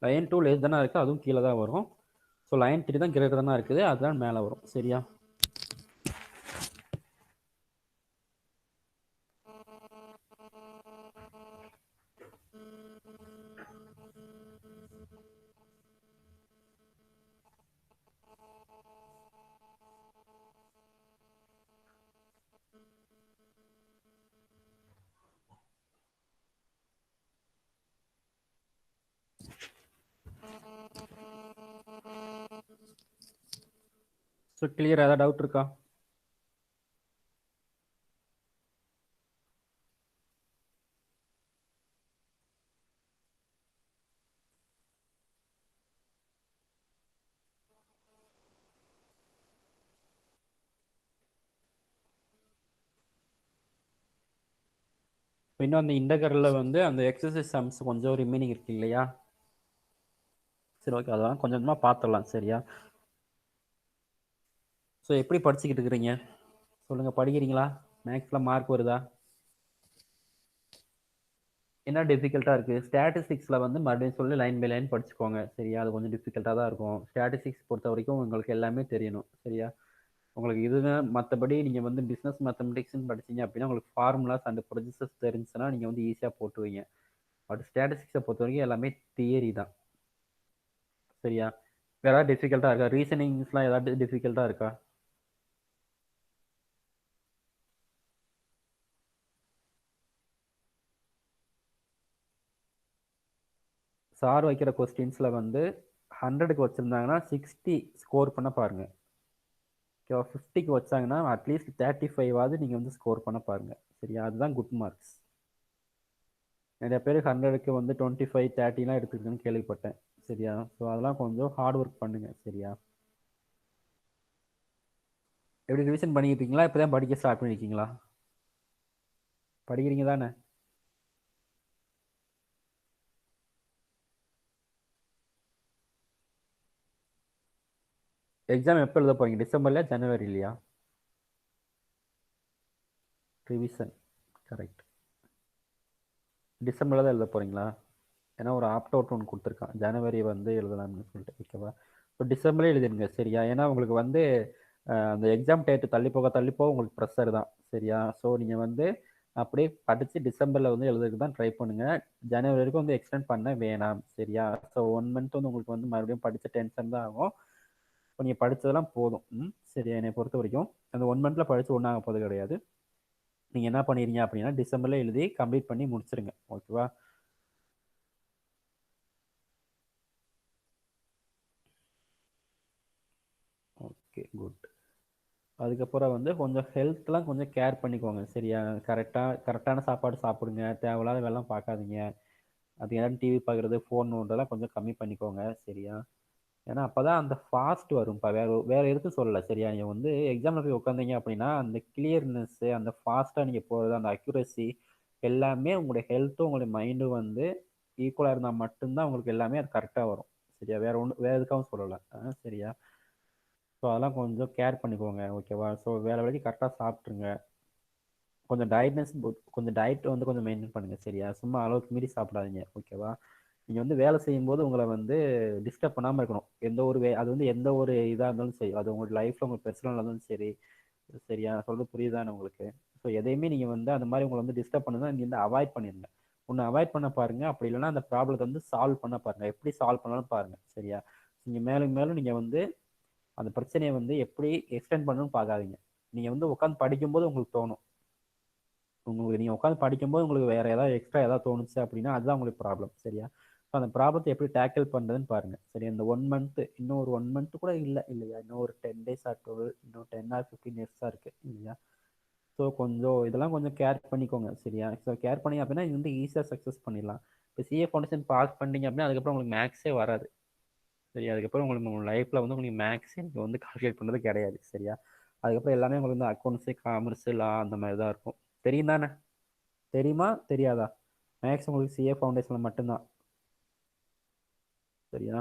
லைன் 2 லெஸ் தானே இருக்குது, அதுவும் கீழே தான் வரும். ஸோ லைன் 3 தான் கிரேட்டர் தானே இருக்குது, அதுதான் மேலே வரும். சரியா? So clear? ஏதாவது டவுட் இருக்கா? இன்னும் அந்த இன்டகரலில் வந்து அந்த எக்ஸசைஸ் சம்ஸ் கொஞ்சம் ரிமைனிங் இருக்கு இல்லையா? சரி, ஓகே, அதெல்லாம் கொஞ்சம் கொஞ்சமாக பார்த்துடலாம். சரியா? ஸோ எப்படி படிச்சுக்கிட்டு இருக்கிறீங்க சொல்லுங்கள். படிக்கிறீங்களா? மேக்ஸில் மார்க் வருதா? என்ன டிஃபிகல்ட்டாக இருக்குது? ஸ்டாட்டிஸ்டிக்ஸில் வந்து மறுபடியும் சொல்லி லைன் பை லைன் படிச்சுக்கோங்க. சரியா? அது கொஞ்சம் டிஃபிகல்ட்டாக தான் இருக்கும். ஸ்டாட்டிஸ்டிக்ஸ் பொறுத்த வரைக்கும் உங்களுக்கு எல்லாமே தெரியணும். சரியா? உங்களுக்கு இதுதான். மற்றபடி நீங்கள் வந்து பிஸ்னஸ் மேத்தமெட்டிக்ஸ்னு படிச்சீங்க அப்படின்னா உங்களுக்கு ஃபார்முலாஸ் அண்ட் ப்ரொசஸஸ் தெரிஞ்சுன்னா நீங்கள் வந்து ஈஸியாக போட்டுவீங்க. பட் ஸ்டாட்டிஸ்டிக்ஸை பொறுத்த வரைக்கும் எல்லாமே தியரி தான். சரியா? வேற ஏதாவது டிஃபிகல்ட்டாக இருக்கா? ரீசனிங்ஸ்லாம் ஏதாவது டிஃபிகல்ட்டாக இருக்கா? சார் வைக்கிற கொஸ்டின்ஸில் வந்து 100க்கு வச்சுருந்தாங்கன்னா 60 ஸ்கோர் பண்ண பாருங்கள். ஓகேவா? 50க்கு வச்சாங்கன்னா அட்லீஸ்ட் 35ஆவது நீங்கள் வந்து ஸ்கோர் பண்ண பாருங்கள். சரியா? அதுதான் குட் மார்க்ஸ். நிறைய பேர் 100க்கு வந்து 25, 30லாம் எடுத்துருக்குன்னு கேள்விப்பட்டேன். சரியா? ஸோ அதெல்லாம் கொஞ்சம் ஹார்ட் ஒர்க் பண்ணுங்கள். சரியா? எப்படி ரிவிஷன் பண்ணிக்கிட்டீங்களா? இப்போ தான் படிக்க ஸ்டார்ட் பண்ணியிருக்கீங்களா? படிக்கிறீங்க தானே? எக்ஸாம் எப்போ எழுத போகிறீங்க? டிசம்பர்லையா ஜனவரிலையா? Revision correct. டிசம்பரில் தான் எழுத போகிறீங்களா? ஏன்னா ஒரு ஆப்ட் அவுட் ஒன்று கொடுத்துருக்கான், ஜனவரி வந்து எழுதலாம்னு சொல்லிட்டு. ஓகேவா? இப்போ டிசம்பரே எழுதிடுங்க. சரியா? ஏன்னா உங்களுக்கு வந்து அந்த எக்ஸாம் டேட்டு தள்ளி போக உங்களுக்கு ப்ரெஷர் தான். சரியா? ஸோ நீங்கள் வந்து அப்படியே படித்து டிசம்பரில் வந்து எழுதுறதுக்கு தான் ட்ரை பண்ணுங்கள். ஜனவரி வரைக்கும் வந்து எக்ஸ்டெண்ட் பண்ண வேணாம். சரியா? ஸோ 1 மந்த் வந்து உங்களுக்கு வந்து மறுபடியும் படித்த டென்ஷன் தான் ஆகும். இப்போ நீங்கள் படித்ததெல்லாம் போதும். சரியா? என்னை பொறுத்த வரைக்கும் அந்த 1 மந்தில் படித்து ஒன்றாக போகிறது கிடையாது. நீங்கள் என்ன பண்ணிடுங்க அப்படின்னா டிசம்பரில் எழுதி கம்ப்ளீட் பண்ணி முடிச்சிருங்க. ஓகேவா? Okay, good. அதுக்கப்புறம் வந்து கொஞ்சம் ஹெல்த்லாம் கொஞ்சம் கேர் பண்ணிக்கோங்க. சரியா? கரெக்டான சாப்பாடு சாப்பிடுங்க. தேவையில்லாத வேலைலாம் பார்க்காதீங்க. அது ஏதாவது டிவி பார்க்குறது, ஃபோன் நோண்டெல்லாம் கொஞ்சம் கம்மி பண்ணிக்கோங்க. சரியா? ஏன்னா அப்பதான் அந்த ஃபாஸ்ட் வரும்ப்பா. வேற எதுக்கும் சொல்லல. சரியா? நீங்க வந்து எக்ஸாம்ல போய் உட்காந்தீங்க அப்படின்னா, அந்த கிளியர்னஸ், அந்த ஃபாஸ்ட்டா நீங்க போறது, அந்த அக்யூரசி எல்லாமே உங்களுடைய ஹெல்த்தும், உங்களுடைய மைண்டும் வந்து ஈக்குவலா இருந்தா மட்டும்தான் உங்களுக்கு எல்லாமே அது கரெக்டா வரும். சரியா? வேற எதுக்காகவும் சொல்லல. சரியா? ஸோ அதெல்லாம் கொஞ்சம் கேர் பண்ணிக்கோங்க. ஓகேவா? ஸோ வேலை வேலைக்கு கரெக்டாக சாப்பிட்ருங்க. கொஞ்சம் டயட் வந்து கொஞ்சம் மெயின்டைன் பண்ணுங்க. சரியா? சும்மா அளவுக்கு மீறி சாப்பிடாதீங்க. ஓகேவா? நீங்க வந்து வேலை செய்யும்போது உங்களை வந்து டிஸ்டர்ப் பண்ணாம இருக்கணும். அது வந்து எந்த ஒரு இதா இருந்தாலும் சரி, அது உங்க லைஃப்ல உங்க பெர்சனலா இருந்தாலும் சரி. சரியா? நான் சொல்றது புரியுதானே உங்களுக்கு? ஸோ எதையுமே நீங்க வந்து அந்த மாதிரி உங்களை வந்து டிஸ்டர்ப் பண்ணுனா நீங்க வந்து அவாய்ட் பண்ணிருங்க. ஒன்று அவாய்ட் பண்ண பாருங்க. அப்படி இல்லைன்னா அந்த ப்ராப்ளத்தை வந்து சால்வ் பண்ண பாருங்க. எப்படி சால்வ் பண்ணலாம்னு பாருங்க. சரியா? நீங்க மேலும் மேலும் நீங்க வந்து அந்த பிரச்சனையை வந்து எப்படி எக்ஸ்டெண்ட் பண்ணணும்னு பார்க்காதீங்க. நீங்க வந்து உட்காந்து படிக்கும்போது உங்களுக்கு தோணும். நீங்க உட்காந்து படிக்கும்போது உங்களுக்கு வேற ஏதாவது எக்ஸ்ட்ரா ஏதாவது தோணுச்சு அப்படின்னா அதுதான் உங்களுக்கு ப்ராப்ளம். சரியா? ஸோ அந்த ப்ராப்ளத்தை எப்படி டேக்கிள் பண்றதுன்னு பாருங்க. சரி, இந்த 1 மந்த், இன்னும் ஒரு 1 மந்த் கூட இல்லை இல்லையா? இன்னும் ஒரு 10 days ஆர் 12, இன்னும் 10 or 15 days தான் இருக்கு இல்லையா? ஸோ கொஞ்சம் இதெல்லாம் கொஞ்சம் கேர் பண்ணிக்கோங்க. சரியா? ஸோ கேர் பண்ணி அப்படின்னா இது வந்து ஈஸியாக சக்ஸஸ் பண்ணிடலாம். இப்போ சிஏ ஃபவுண்டேஷன் பாஸ் பண்ணிட்டீங்க அப்படின்னா அதுக்கப்புறம் உங்களுக்கு மேக்ஸே வராது. சரியா? அதுக்கப்புறம் உங்களுக்கு உங்கள் லைஃப்பில் வந்து உங்களுக்கு மேக்ஸே நீங்கள் வந்து கால்குலேட் பண்ணுறது கிடையாது. சரியா? அதுக்கப்புறம் எல்லாமே உங்களுக்கு வந்து அக்கௌண்ட்ஸு, காமர்ஸு, லா அந்த மாதிரி தான் இருக்கும். தெரியும் தானே? தெரியுமா தெரியாதா? மேக்ஸ் உங்களுக்கு சிஏ ஃபவுண்டேஷனில் மட்டும்தான். சரியா?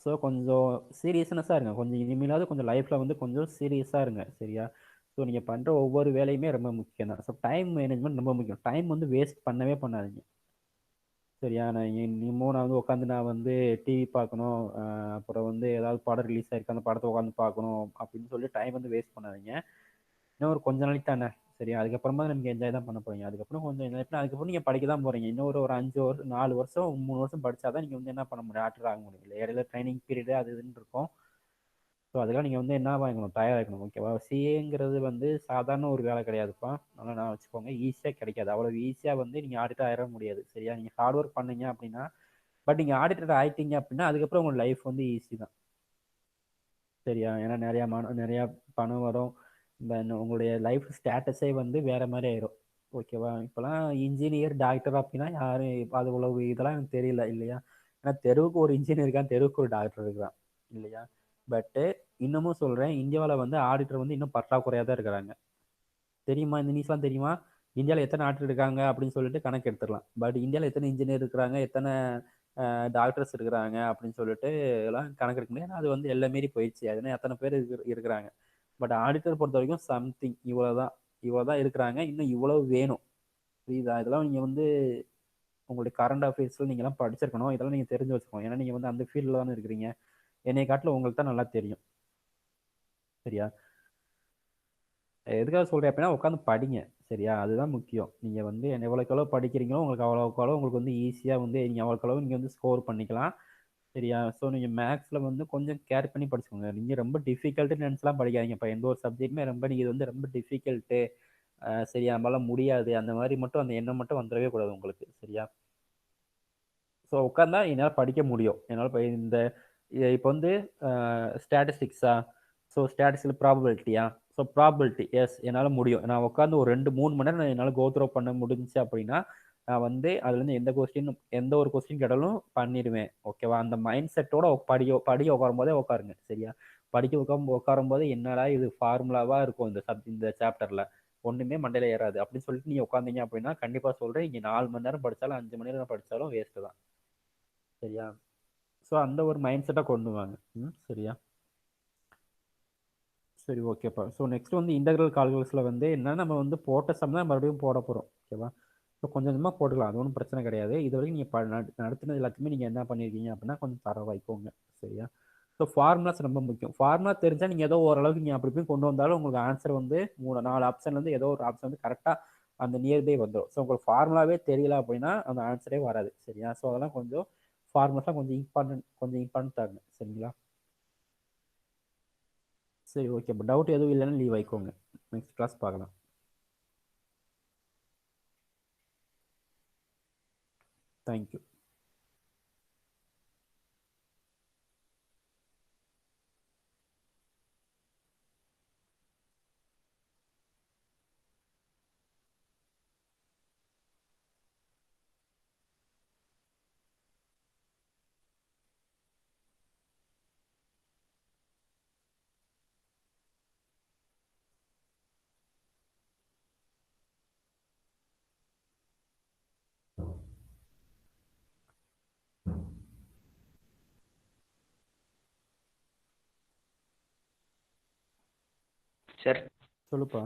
ஸோ கொஞ்சம் சீரியஸ்னஸாக இருங்க. கொஞ்சம் இனிமேலாவது கொஞ்சம் லைஃப்பில் வந்து கொஞ்சம் சீரியஸாக இருங்க. சரியா? ஸோ நீங்கள் பண்ணுற ஒவ்வொரு வேலையுமே ரொம்ப முக்கியம் தான். ஸோ டைம் மேனேஜ்மெண்ட் ரொம்ப முக்கியம். டைம் வந்து வேஸ்ட் பண்ணவே பண்ணாதீங்க. சரியா? நான் வந்து உட்காந்து நான் வந்து டிவி பார்க்கணும், அப்புறம் வந்து ஏதாவது படம் ரிலீஸ் ஆயிருக்கு அந்த படத்தை உட்காந்து பார்க்கணும் அப்படின்னு சொல்லி டைம் வந்து வேஸ்ட் பண்ணாதீங்க. இன்னும் ஒரு கொஞ்ச நாளைக்கு தானே. சரியா? அதுக்கப்புறமா நீங்க என்ஜாய் தான் பண்ண போறீங்க. அதுக்கப்புறம் கொஞ்சம் என்ஜாய் பண்ணி அதுக்கப்புறம் நீங்க படிக்க தான் போறீங்க. இன்னும் ஒரு 5 வருஷம், 4 வருஷம், 3 வருஷம் படிச்சாதான் நீங்க வந்து என்ன பண்ண முடியும், டாக்டர் ஆக முடியும். இல்லை இடையில ட்ரைனிங் பீரியடு அது இதுன்னு இருக்கும். ஸோ அதெல்லாம் நீங்க வந்து என்ன வாங்கணும், தயாராகணும். ஓகேவா? சிஏங்கிறது வந்து சாதாரண ஒரு வேலை கிடையாதுப்பா. நல்லா நான் வச்சுக்கோங்க. ஈஸியாக கிடைக்காது. அவ்வளவு ஈஸியாக வந்து நீங்க ஆடிட்டர் ஆயிட முடியாது. சரியா? நீங்க ஹார்ட் ஒர்க் பண்ணீங்க அப்படின்னா, பட் நீங்க ஆடிட்டர் ஆயிட்டீங்க அப்படின்னா அதுக்கப்புறம் உங்க லைஃப் வந்து ஈஸி தான். சரியா? ஏன்னா நிறைய பணம் வரும். உங்களுடைய லைஃப் ஸ்டேட்டஸே வந்து வேற மாதிரி ஆயிரும். ஓகேவா? இப்போலாம் இன்ஜினியர், டாக்டர் அப்படின்னா யாரும் அது உழவு இதெல்லாம் எனக்கு தெரியல இல்லையா? ஏன்னா தெருவுக்கு ஒரு இன்ஜினியர் இருக்கான், தெருவுக்கு ஒரு டாக்டர் இருக்கான் இல்லையா? பட்டு இன்னமும் சொல்றேன், இந்தியாவில் வந்து ஆடிட்டர் வந்து இன்னும் பற்றாக்குறையாக தான் இருக்கிறாங்க. தெரியுமா? இந்த நியூஸ்லாம் தெரியுமா? இந்தியாவில் எத்தனை ஆடிட்டர் இருக்காங்க அப்படின்னு சொல்லிட்டு கணக்கு எடுத்துடலாம். பட் இந்தியாவில் எத்தனை இன்ஜினியர் இருக்கிறாங்க, எத்தனை டாக்டர்ஸ் இருக்கிறாங்க அப்படின்னு சொல்லிட்டு எல்லாம் கணக்கு எடுக்க முடியாது. அது வந்து எல்லாம் மீறி போயிடுச்சு. அதுனா எத்தனை பேர் இருக்கிறாங்க. பட் ஆடிட்டர் பொறுத்த வரைக்கும் சம்திங் இவ்வளோதான் இருக்கிறாங்க. இன்னும் இவ்வளவு வேணும். புரியுதா? இதெல்லாம் நீங்க வந்து உங்களுடைய கரண்ட் அஃபேர்ஸ்ல நீங்க எல்லாம் படிச்சிருக்கணும். இதெல்லாம் நீங்க தெரிஞ்சு வச்சுக்கணும். ஏன்னா நீங்க வந்து அந்த ஃபீல்ட்ல தானே இருக்கிறீங்க. என்னை காட்டில உங்களுக்கு தான் நல்லா தெரியும். சரியா? எதுக்காக சொல்றேன் அப்படின்னா உட்காந்து படிங்க. சரியா? அதுதான் முக்கியம். நீங்க வந்து எவ்வளோக்கு எவ்வளோ படிக்கிறீங்களோ உங்களுக்கு அவ்வளோக்கு எவ்வளோ உங்களுக்கு வந்து ஈஸியாக வந்து நீங்க அவ்வளோக்கு எவ்வளோ நீங்க வந்து ஸ்கோர் பண்ணிக்கலாம். சரியா? ஸோ நீங்க மேக்ஸ்ல வந்து கொஞ்சம் கேர் பண்ணி படிச்சுக்கோங்க. நீங்க ரொம்ப டிஃபிகல்ட்டுன்னு நினைச்சுலாம் படிக்காதீங்க. இப்போ எந்த ஒரு சப்ஜெக்ட்டுமே நீங்க இது வந்து ரொம்ப டிஃபிகல்ட்டு, சரியா நம்மளால முடியாது அந்த மாதிரி மட்டும் அந்த எண்ணம் மட்டும் வந்துடவே கூடாது உங்களுக்கு. சரியா? ஸோ உட்காந்தா என்னால் படிக்க முடியும். என்னால் இப்போ வந்து ஸ்டாட்டிஸ்டிக்ஸா, ஸோ ஸ்டாட்டிஸ்டிக்ஸில் ப்ராபபிலிட்டியா, ஸோ ப்ராபபிலிட்டி எஸ் என்னால் முடியும். நான் உட்காந்து ஒரு 2-3 மணி நேரம் என்னால் கோத்ரோ பண்ண முடிஞ்சுச்சு அப்படின்னா நான் வந்து அதுலேருந்து எந்த ஒரு கொஸ்டின் கேட்டாலும் பண்ணிடுவேன். ஓகேவா? அந்த மைண்ட் செட்டோட படிக்க உட்காரும் போதே உட்காருங்க. சரியா? உட்காரும் போது என்னடா இது ஃபார்முலாவா இருக்கும் இந்த சாப்டர்ல ஒண்ணுமே மண்டையில ஏறாது அப்படின்னு சொல்லிட்டு நீங்க உட்காந்தீங்க அப்படின்னா கண்டிப்பா சொல்றேன், இங்க 4 மணி நேரம் படிச்சாலும் 5 மணி நேரம் படிச்சாலும் வேஸ்ட் தான். சரியா? ஸோ அந்த ஒரு மைண்ட் செட்டை கொண்டு வாங்க. சரியா? சரி, ஓகேப்பா. ஸோ நெக்ஸ்ட் வந்து இன்டெக்ரல் கால்குலஸில் வந்து என்ன நம்ம வந்து போட்ட சம் தான் மறுபடியும் போட போகிறோம். ஓகேவா? ஸோ கொஞ்சம் கொஞ்சமாக போட்டுக்கலாம். அது ஒன்றும் பிரச்சனை கிடையாது. இது வரைக்கும் நீங்கள் நடத்தினது எல்லாத்தையுமே நீங்கள் என்ன பண்ணியிருக்கீங்க அப்படின்னா கொஞ்சம் தர வைக்கோங்க. சரியா? ஸோ ஃபார்முலாஸ் ரொம்ப முக்கியம். ஃபார்முலா தெரிஞ்சால் நீங்கள் ஏதோ ஓரளவுக்கு நீங்கள் அப்படி போய் கொண்டு வந்தாலும் உங்களுக்கு ஆன்சர் வந்து 4 ஆப்ஷன்லேருந்து ஏதோ ஒரு ஆப்ஷன் வந்து கரெக்டாக அந்த நியர்பை வந்துடும். ஸோ உங்களுக்கு ஃபார்முலாவே தெரியல அப்படின்னா அந்த ஆன்சரே வராது. சரியா? ஸோ அதெல்லாம் கொஞ்சம் ஃபார்முலாஸ்லாம் கொஞ்சம் இம்பார்ட்டன்ட் தாங்க. சரிங்களா? சரி, ஓகே. இப்போ டவுட் எதுவும் இல்லைன்னா லீவ் ஆயிக்கோங்க. நெக்ஸ்ட் கிளாஸ் பார்க்கலாம். தேங்க்யூ. சார் சொல்லுப்பா.